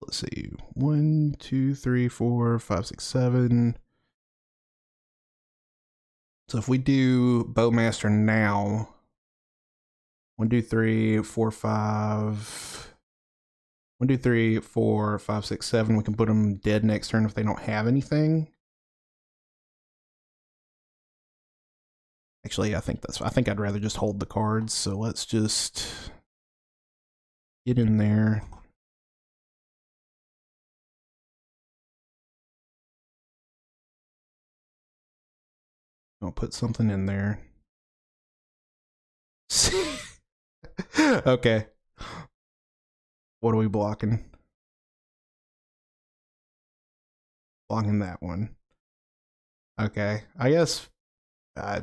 Let's see, 1, 2, 3, 4, 5, 6, 7. So if we do Bowmaster now, 1, 2, 3, 4, 5. 1, 2, 3, 4, 5, 6, 7. We can put them dead next turn if they don't have anything. Actually, I think I'd rather just hold the cards, so let's just get in there. I'll put something in there. Okay. What are we blocking? Blocking that one. Okay. I guess I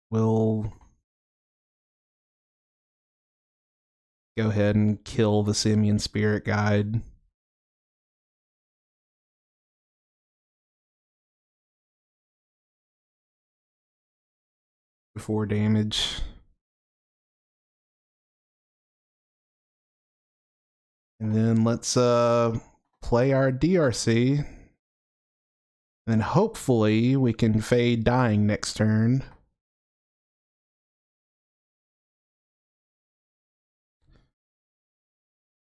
will go ahead and kill the Simian Spirit Guide. Before damage. And then let's play our DRC. And hopefully we can fade dying next turn.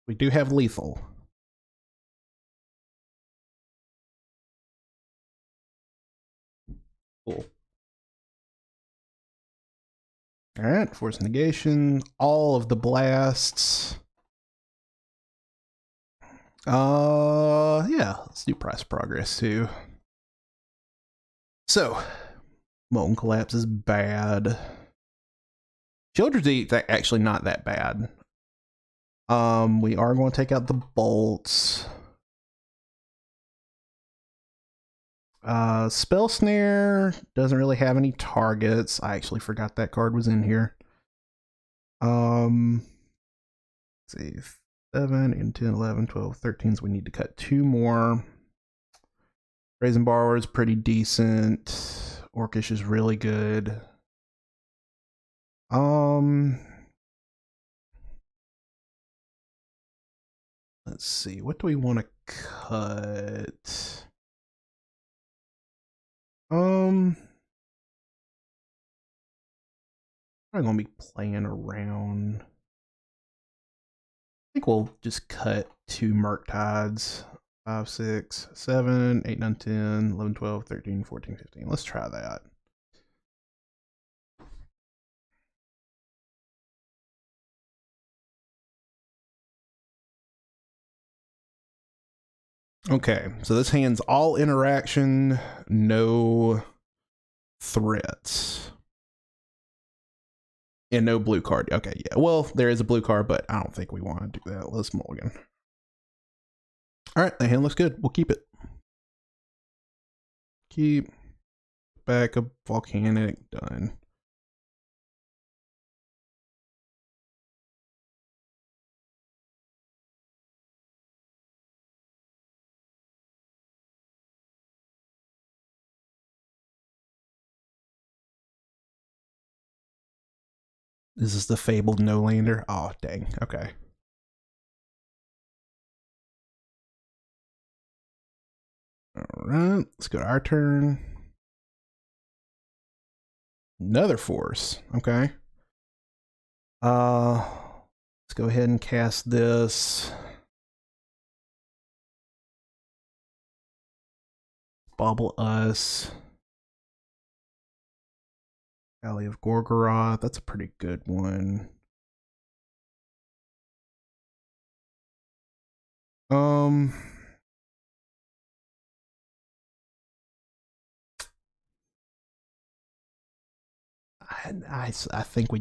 We do have lethal. Cool. Alright, force negation, all of the blasts. Yeah, let's do price progress too. So, Molten Collapse is bad. Children's Eat actually not that bad. We are going to take out the bolts. Spell Snare doesn't really have any targets. I actually forgot that card was in here. Let's see, 7, and 10, 11, 12, 13. So we need to cut 2 more. Brazen Borrower is pretty decent. Orcish is really good. Let's see, what do we want to cut? I'm gonna be playing around. I think we'll just cut 2 Murktides. 5, 6, 7, 8, 9, 10, 11, 12, 13, 14, 15. Let's try that. Okay, so this hand's all interaction, no threats. And no blue card. Okay, yeah. Well, there is a blue card, but I don't think we want to do that. Let's mulligan. Alright, the hand looks good. We'll keep it. Keep. Back a volcanic. Done. This is the fabled no-lander. Oh, dang. Okay. Alright, let's go to our turn. Another force. Okay. Let's go ahead and cast this. Bobble us. Valley of Gorgoroth. That's a pretty good one. I think we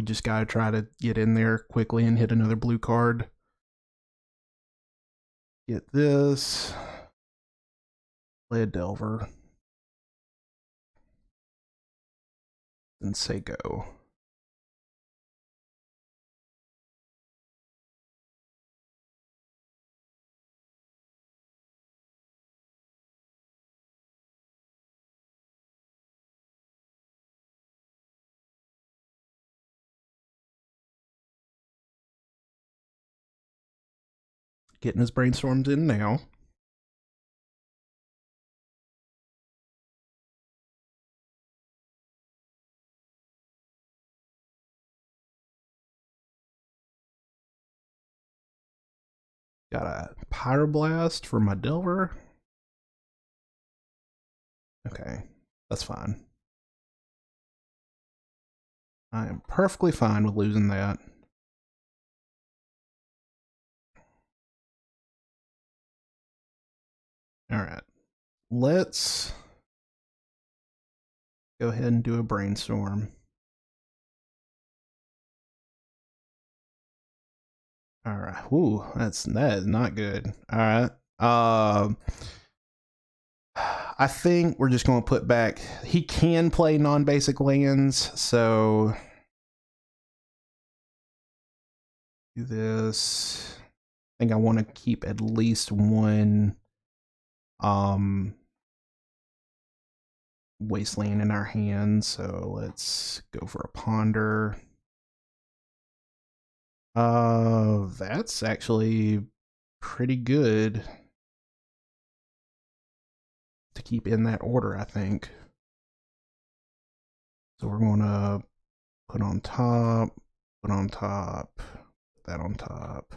just gotta try to get in there quickly and hit another blue card. Get this. Play a Delver. And say go. Getting his brainstorms in now. Got a Pyroblast for my Delver. Okay, that's fine. I am perfectly fine with losing that. All right. Let's go ahead and do a brainstorm. All right. Ooh, that is not good. All right. I think we're just going to put back. He can play non-basic lands, so do this. I think I want to keep at least one wasteland in our hands. So let's go for a ponder. That's actually pretty good to keep in that order, I think. So we're going to put on top, put that on top.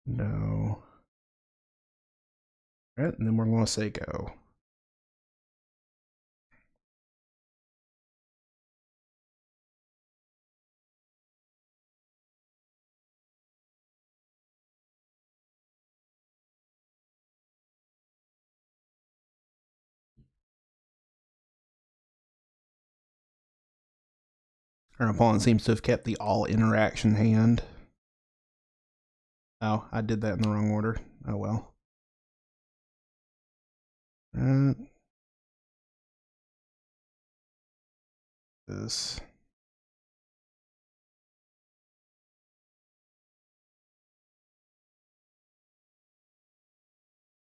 No. All right, and then we're going to say go. Our opponent seems to have kept the all interaction hand. Oh, I did that in the wrong order. Oh well. This.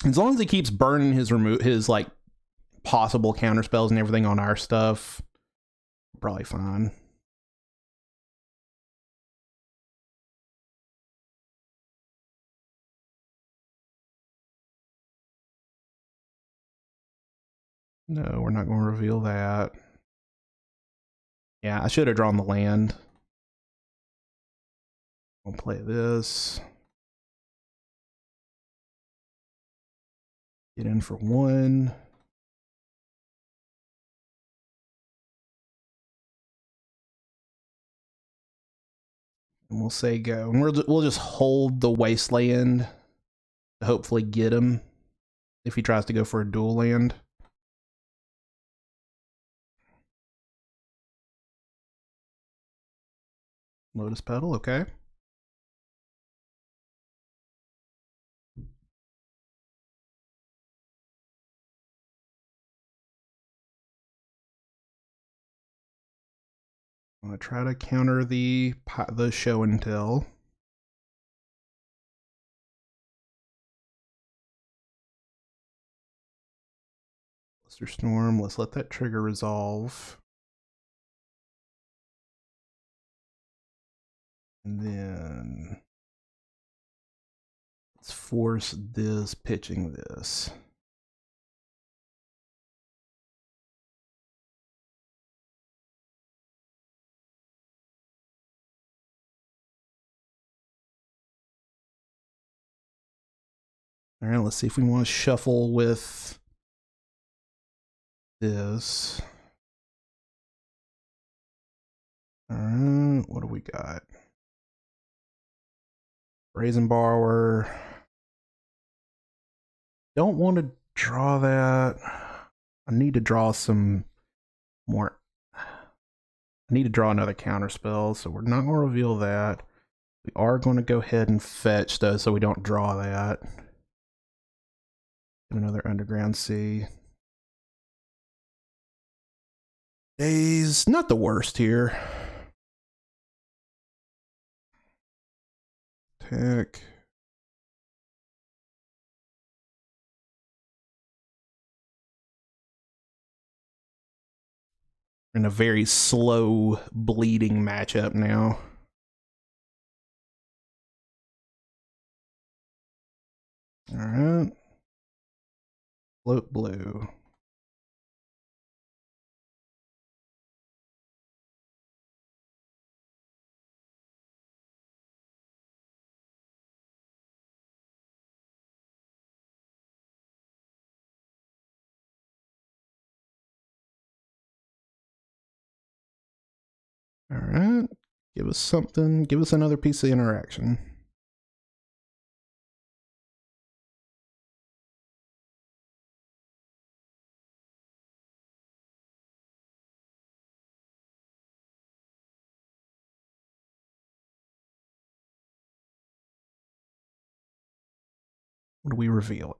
As long as he keeps burning his like possible counter spells and everything on our stuff, probably fine. No, we're not going to reveal that. Yeah, I should have drawn the land. I'll play this. Get in for one. And we'll say go. And we'll just hold the wasteland to hopefully get him if he tries to go for a dual land. Lotus Petal, okay. I'm going to try to counter the show and tell. Luster Storm, let's let that trigger resolve. And then let's force this, pitching this. All right, let's see if we want to shuffle with this. All right, what do we got? Brazen Borrower. Don't want to draw that. I need to draw some more. I need to draw another counter spell, so we're not going to reveal that. We are going to go ahead and fetch, though, so we don't draw that. Another Underground Sea. Days, not the worst here. Tech. In a very slow bleeding matchup now. All right. Float blue. All right. Give us something. Give us another piece of interaction. What do we reveal?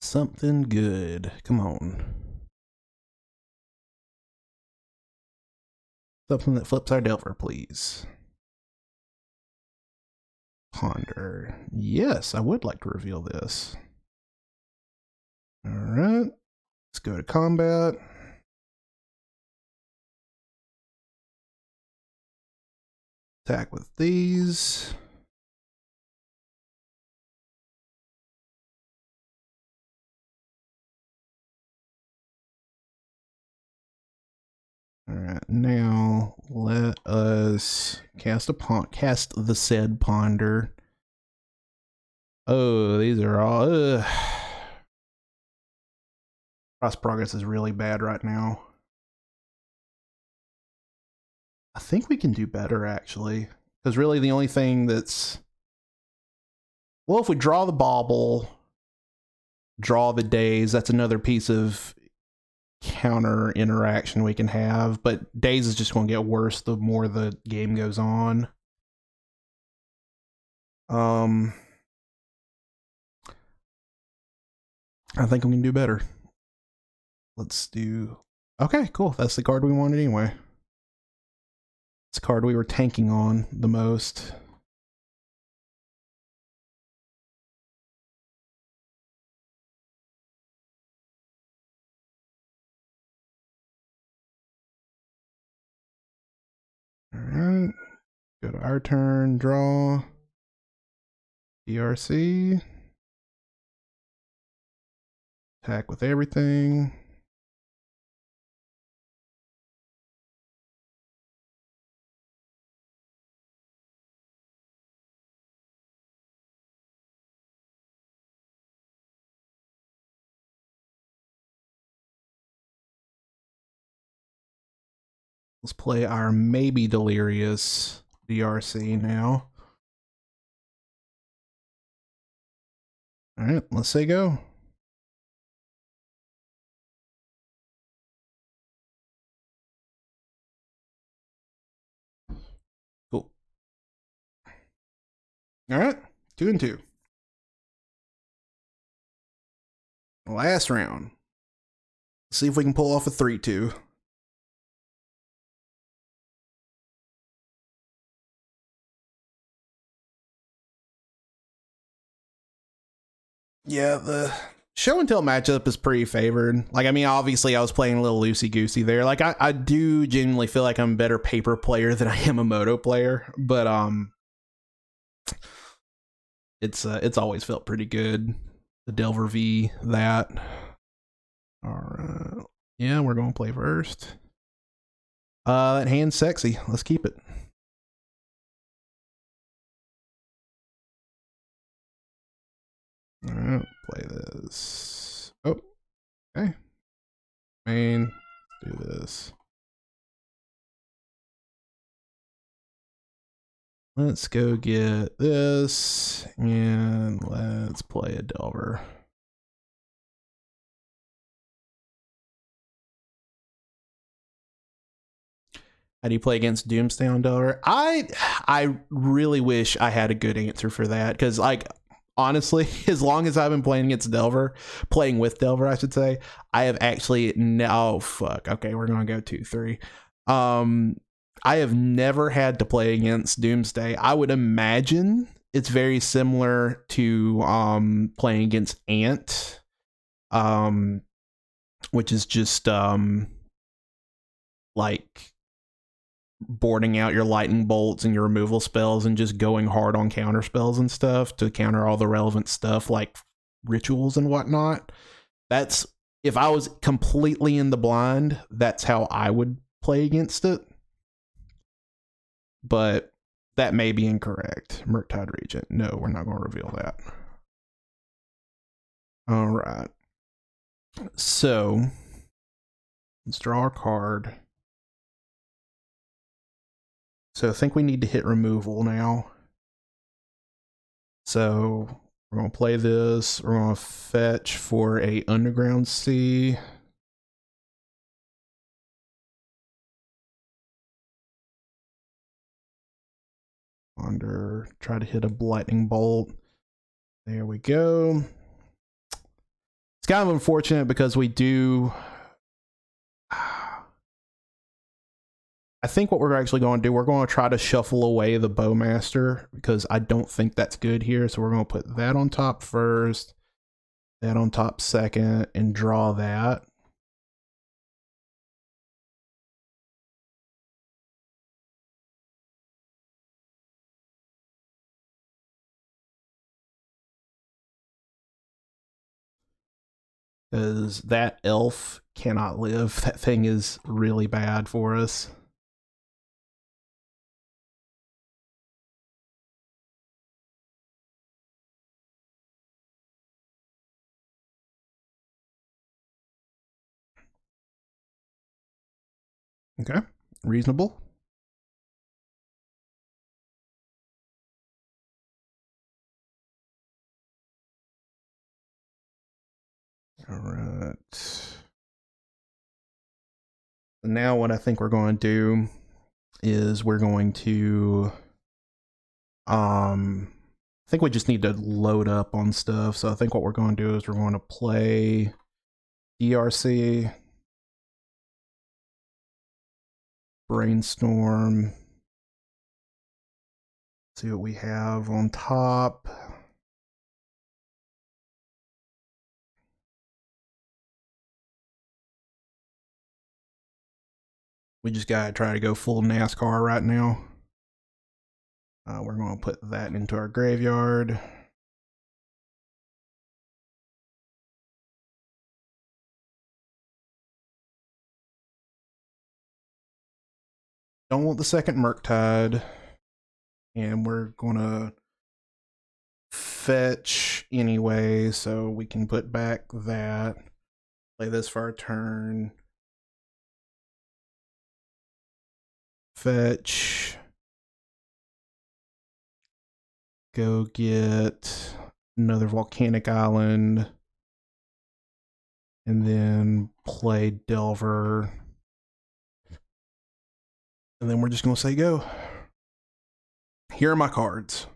Something good. Come on. Something that flips our Delver, please. Ponder. Yes, I would like to reveal this. All right. Let's go to combat. Attack with these. All right, now let us cast the said ponder. Oh, these are all. Cross progress is really bad right now. I think we can do better actually, because really the only thing that's, well, if we draw the bauble, draw the days, that's another piece of counter interaction we can have, but days is just going to get worse the more the game goes on. I think we can do better. Let's do, okay, cool. That's the card we wanted anyway. It's the card we were tanking on the most. All right, go to our turn, draw, DRC, attack with everything. Let's play our maybe delirious DRC now. All right, let's say go. Cool. All right, 2 and 2. Last round. Let's see if we can pull off a 3-2. Yeah, the show and tell matchup is pretty favored. Like, I mean, obviously I was playing a little loosey-goosey there. Like, I do genuinely feel like I'm a better paper player than I am a moto player, but it's always felt pretty good. The Delver V, that. All right. Yeah, we're going to play first. That hand's sexy. Let's keep it. All right, play this. Oh, okay. Main, let's do this. Let's go get this, and let's play a Delver. How do you play against Doomsday on Delver? I really wish I had a good answer for that, because, like, honestly, as long as I've been playing against Delver, playing with Delver, I should say, I have actually no fuck. Okay, we're gonna go 2-3. I have never had to play against Doomsday. I would imagine it's very similar to playing against Ant, which is just like boarding out your lightning bolts and your removal spells and just going hard on counter spells and stuff to counter all the relevant stuff like rituals and whatnot. That's, if I was completely in the blind, that's how I would play against it. But That may be incorrect. Murktide Regent. No, we're not going to reveal that. All right. So let's draw our card. So I think we need to hit removal now. So we're going to play this. We're going to fetch for a Underground Sea. Try to hit a Lightning Bolt. There we go. It's kind of unfortunate because we do... I think what we're actually going to do, we're going to try to shuffle away the Bowmaster because I don't think that's good here. So we're going to put that on top first, that on top second, and draw that. Because that elf cannot live. That thing is really bad for us. Okay, reasonable. All right. So now what I think we're going to do is we're going to I think we just need to load up on stuff. So I think what we're going to do is we're going to play DRC, Brainstorm, see what we have on top. We just gotta try to go full NASCAR right now. We're going to put that into our graveyard. Don't want the second Murktide. And we're going to fetch anyway, so we can put back that. Play this for our turn. Fetch. Go get another Volcanic Island. And then play Delver. And then we're just going to say go. Here are my cards.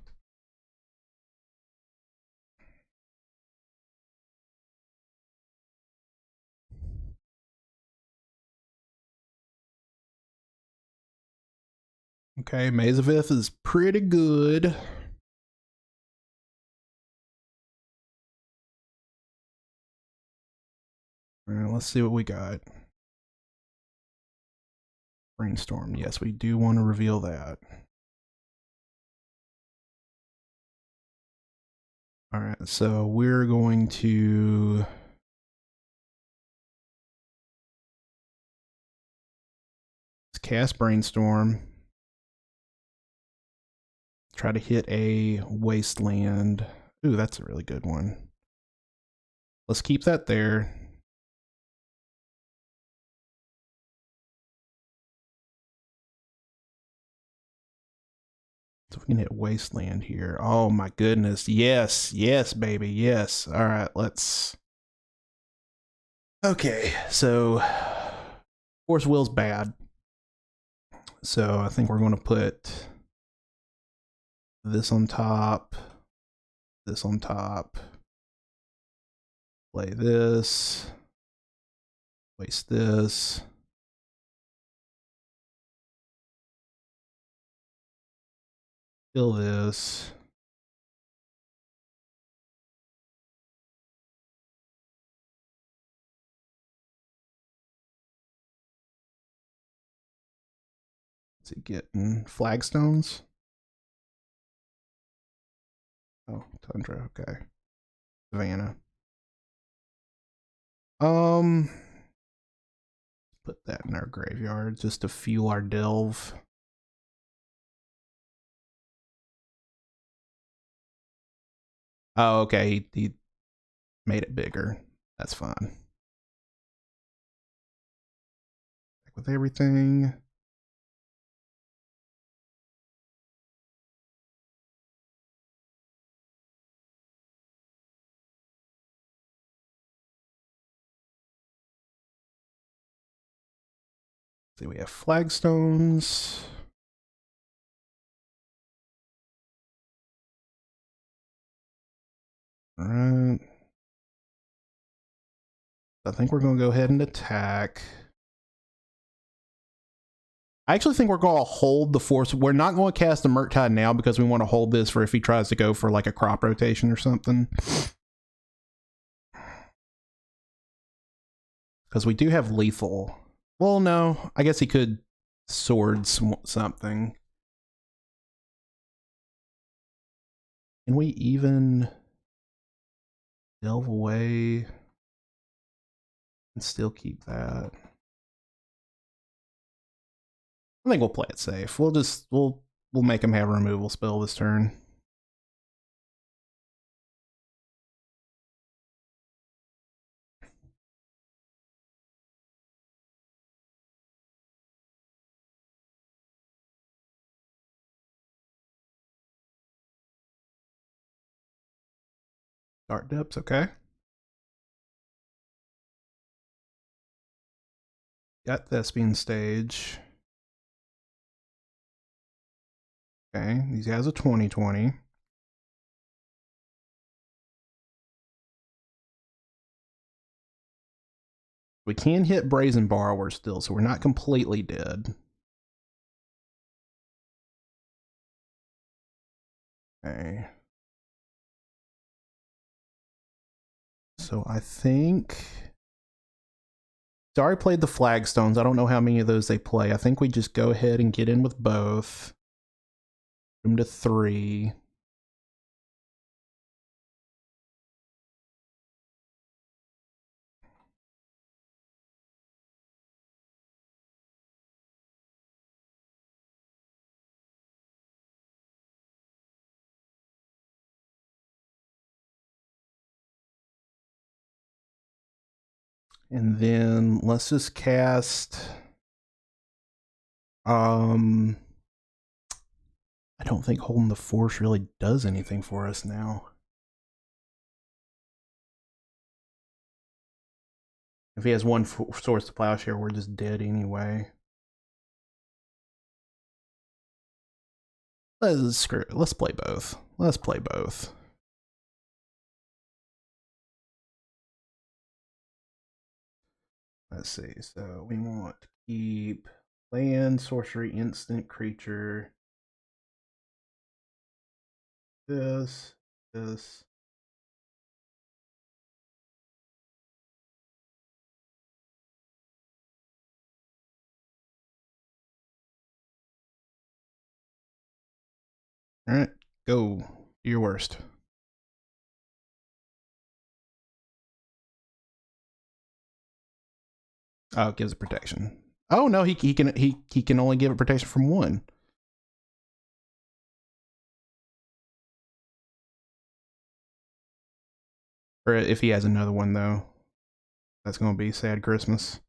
Okay, Maze of Ith is pretty good. All right, let's see what we got. Brainstorm. Yes, we do want to reveal that. All right, so we're going to cast Brainstorm. Try to hit a Wasteland. Ooh, that's a really good one. Let's keep that there. So we can hit Wasteland here. Oh my goodness. Yes, yes, baby, yes. All right, let's... Okay, so Force Will's bad. So I think we're going to put this on top, this on top, play this, waste this. Kill this. What's he getting? Flagstones? Oh, Tundra, okay. Savannah. Put that in our graveyard just to fuel our delve. Oh, okay. He made it bigger. That's fine. Back with everything. See, we have flagstones. All right. I think we're going to go ahead and attack. I actually think we're going to hold the force. We're not going to cast the Murktide now because we want to hold this for if he tries to go for like a crop rotation or something. Because we do have lethal. Well, no. I guess he could sword something. Can we even delve away and still keep that? I think we'll play it safe. We'll make him have a removal spell this turn. Dark Depths, okay. Got Thespian Stage. Okay, these guys are 20/20. We can hit Brazen Borrower still, so we're not completely dead. Okay. So I think... Dari played the Flagstones. I don't know how many of those they play. I think we just go ahead and get in with both. Put them to 3. And then let's just cast... I don't think holding the force really does anything for us now. If he has one Source to Plowshare, we're just dead anyway. Screw it. Let's play both. Let's play both. Let's see. So we want to keep land, sorcery, instant, creature. This. All right, go. Do your worst. Oh, it gives it protection. Oh no, he can only give it protection from 1. Or if he has another one though, that's gonna be sad Christmas.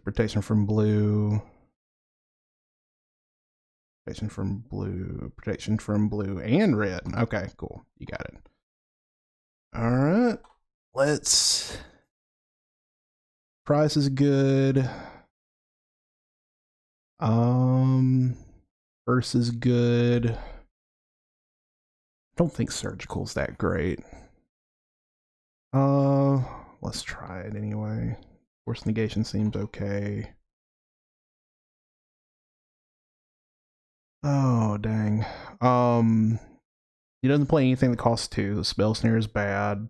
Protection from blue. Protection from blue and red. Okay, cool. You got it. All right. Let's... Price is good. Verse is good. I don't think surgical's that great. Let's try it anyway. Force negation seems okay. Oh, dang. He doesn't play anything that costs 2. The Spell Snare is bad.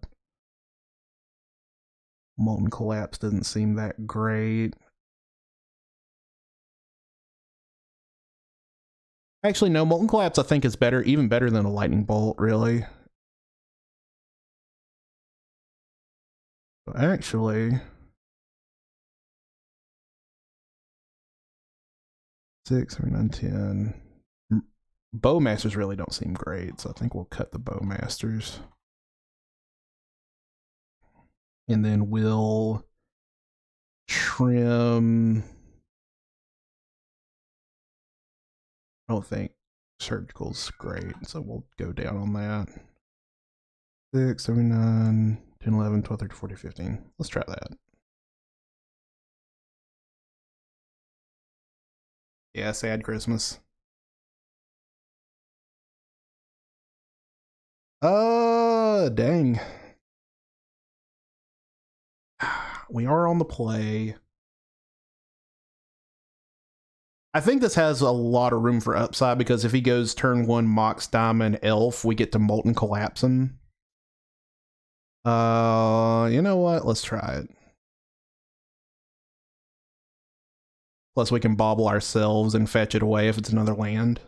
Molten Collapse doesn't seem that great. Actually, no, Molten Collapse I think is better, even better than a Lightning Bolt, really. Actually... 6, 7, 9, 10... Bowmasters really don't seem great, so I think we'll cut the Bowmasters. And then we'll trim. I don't think surgical's great, so we'll go down on that. 6, 7, 9, 10, 11, 12, 13, 14, 15. Let's try that. Yeah, sad Christmas. Dang. We are on the play. I think this has a lot of room for upside because if he goes turn 1 Mox Diamond Elf, we get to Molten Collapse him. You know what? Let's try it. Plus we can bobble ourselves and fetch it away if it's another land.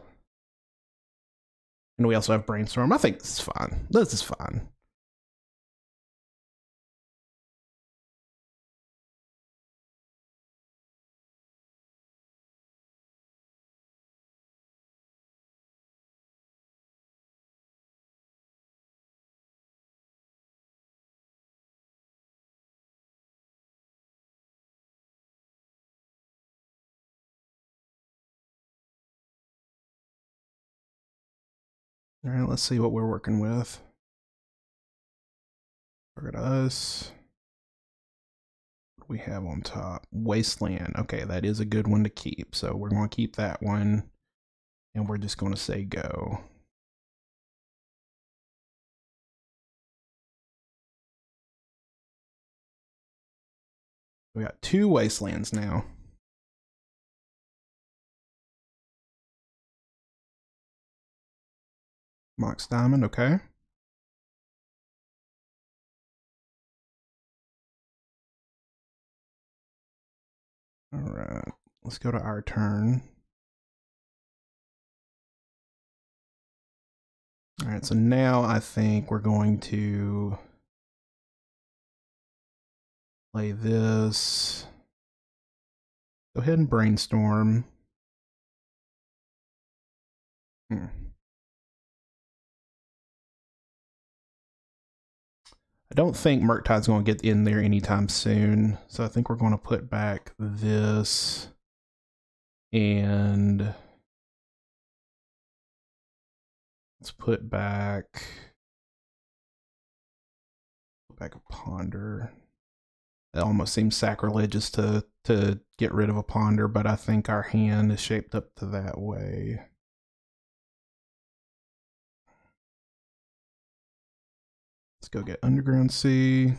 And we also have Brainstorm. I think this is fine. This is fine. All right, let's see what we're working with. Target us. What do we have on top? Wasteland. Okay, that is a good one to keep. So we're going to keep that one. And we're just going to say go. We got 2 Wastelands now. Mox Diamond, okay. All right, let's go to our turn. All right, so now I think we're going to play this. Go ahead and Brainstorm. I don't think Murktide's going to get in there anytime soon, so I think we're going to put back this and let's put back a Ponder. It almost seems sacrilegious to get rid of a Ponder, but I think our hand is shaped up to that way. Let's go get Underground Sea.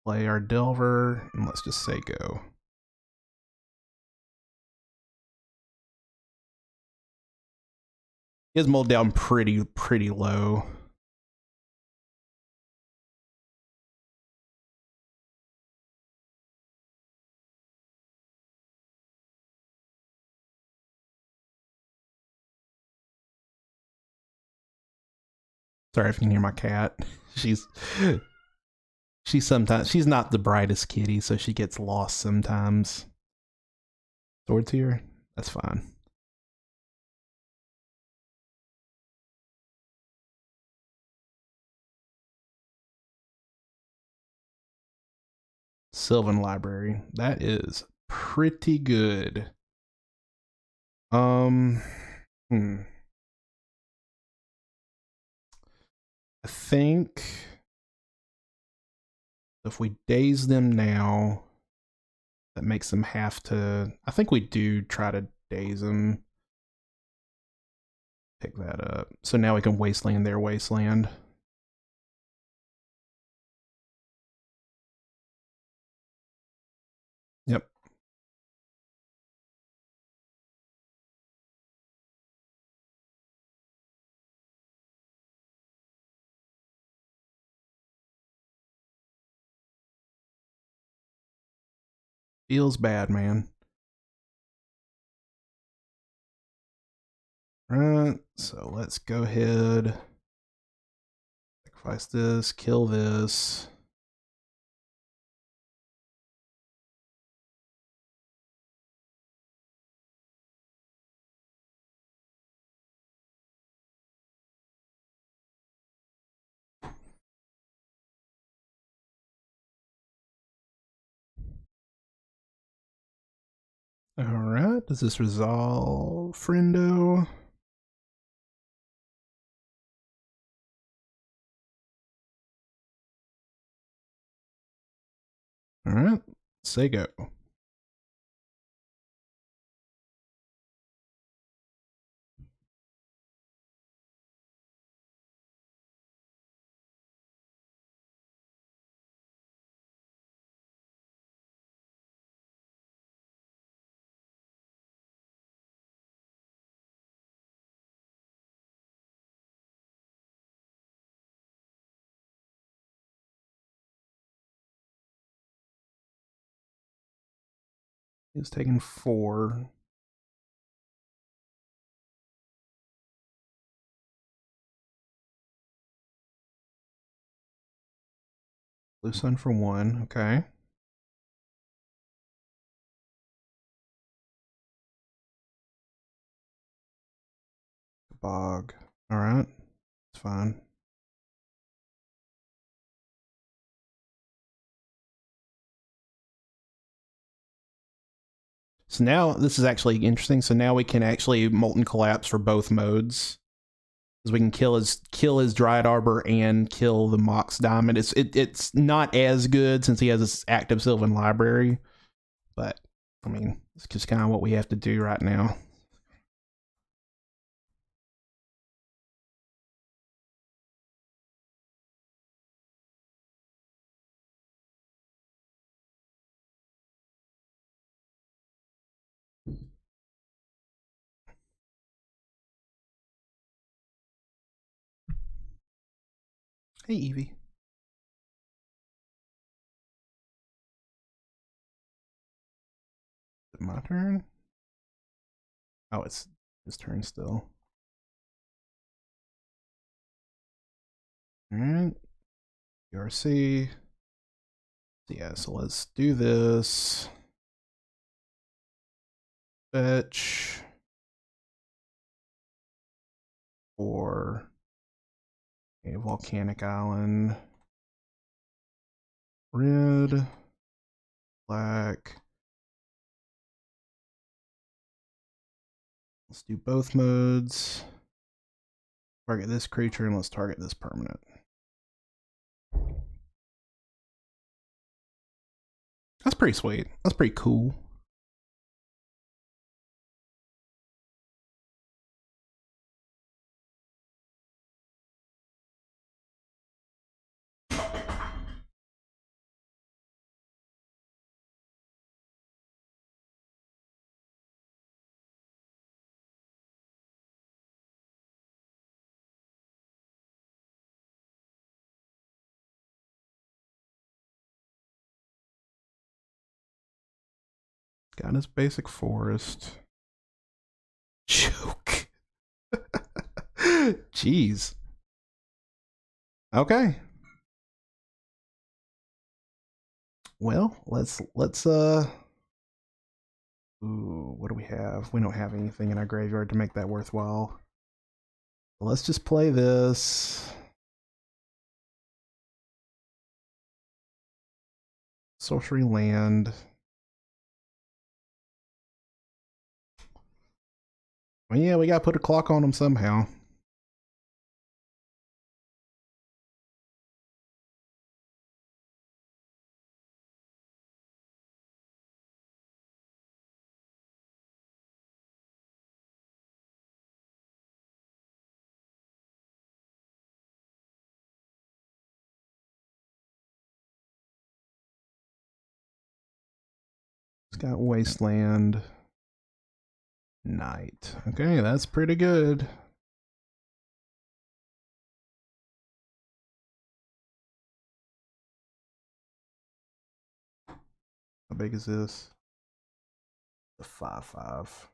Play our Delver, and let's just say go. He has mulled down pretty low. Sorry if you can hear my cat. She's sometimes, she's not the brightest kitty, so she gets lost sometimes. Swords here? That's fine. Sylvan Library. That is pretty good. I think if we daze them now, that makes them have to. I think we do try to daze them. Pick that up. So now we can wasteland their wasteland. Yep. Feels bad, man. Right, so let's go ahead. Sacrifice this, kill this. Alright, does this resolve friendo? Alright, say go. He's taking 4. Blue Sun for 1, okay. Bog. Alright, it's fine. So now this is actually interesting. So now we can actually Molten Collapse for both modes. Because we can kill his Dryad Arbor and kill the Mox Diamond. It's not as good since he has this active Sylvan Library. But I mean, it's just kind of what we have to do right now. Hey, Evie. Is it my turn? Oh, it's his turn still. Alright. URC. Yeah, so let's do this. Fetch. For a volcanic island. Red. Black. Let's do both modes. Target this creature and let's target this permanent. That's pretty sweet. That's pretty cool. Got his basic forest. Choke. Jeez. Okay. Well, let's ooh, what do we have? We don't have anything in our graveyard to make that worthwhile. Let's just play this. Sorcery land. Well, yeah, we gotta put a clock on them somehow. It's got Wasteland. Night. Okay, that's pretty good. How big is this? The 5/5.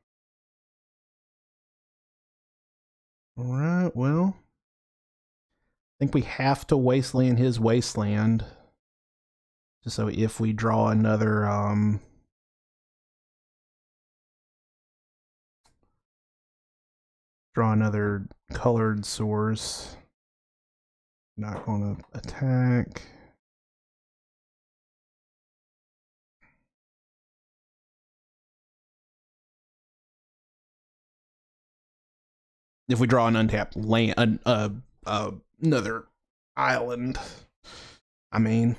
Alright, well. I think we have to Wasteland his Wasteland. Just so if we draw another colored source. Not gonna attack. if we draw an untapped land, another island. I mean,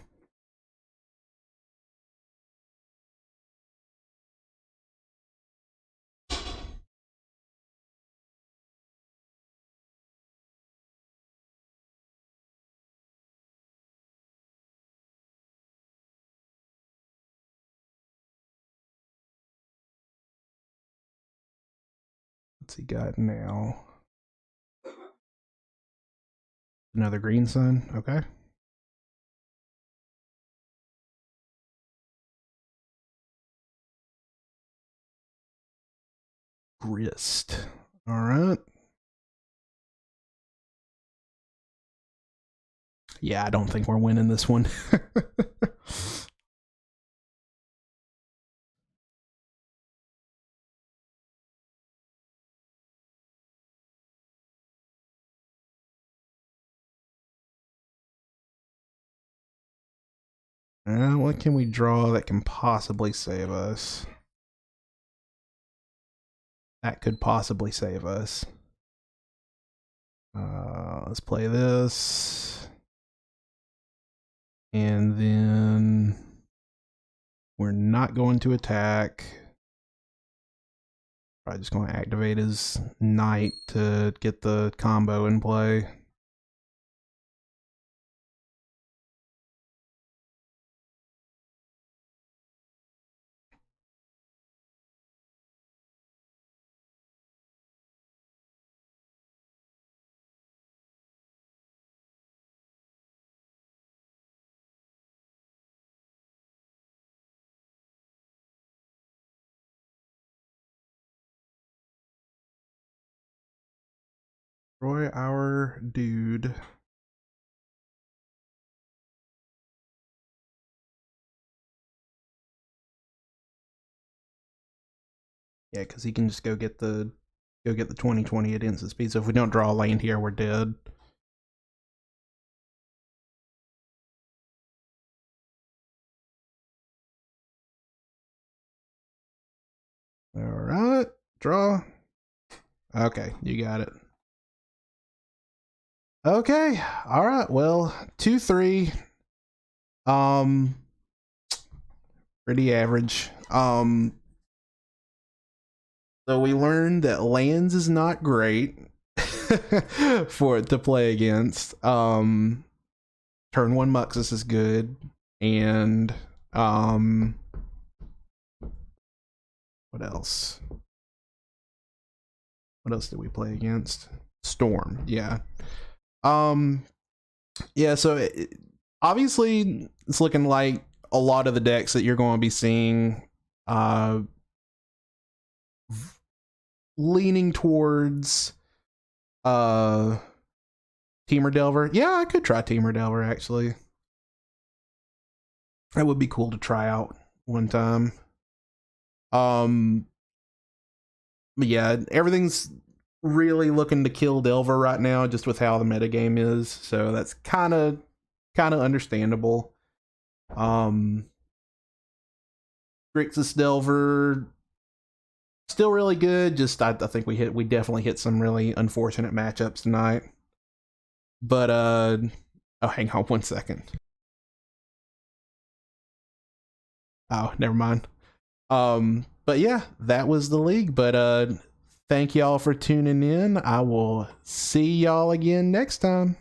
what's he got now? Another green sun. Okay. Grist. All right. Yeah, I don't think we're winning this one. What can we draw that can possibly save us? That could possibly save us. Let's play this. And then we're not going to attack. Probably just going to activate his knight to get the combo in play. Destroy our dude. Yeah, because he can just go get the 20/20 at instant speed. So if we don't draw a land here, we're dead. All right, draw. Okay, you got it. Okay, all right. Well, 2-3. Pretty average. So we learned that lands is not great for it to play against. Turn 1 Muxus is good, and what else? What else did we play against? Storm, yeah. Yeah, so obviously it's looking like a lot of the decks that you're going to be seeing leaning towards Temur Delver. Yeah, I could try Temur Delver, actually. That would be cool to try out one time. But yeah, everything's really looking to kill Delver right now, just with how the metagame is. So that's kind of understandable. Grixis Delver still really good. Just I think we definitely hit some really unfortunate matchups tonight. But oh, hang on 1 second. Oh, never mind. But yeah, that was the league. But thank y'all for tuning in. I will see y'all again next time.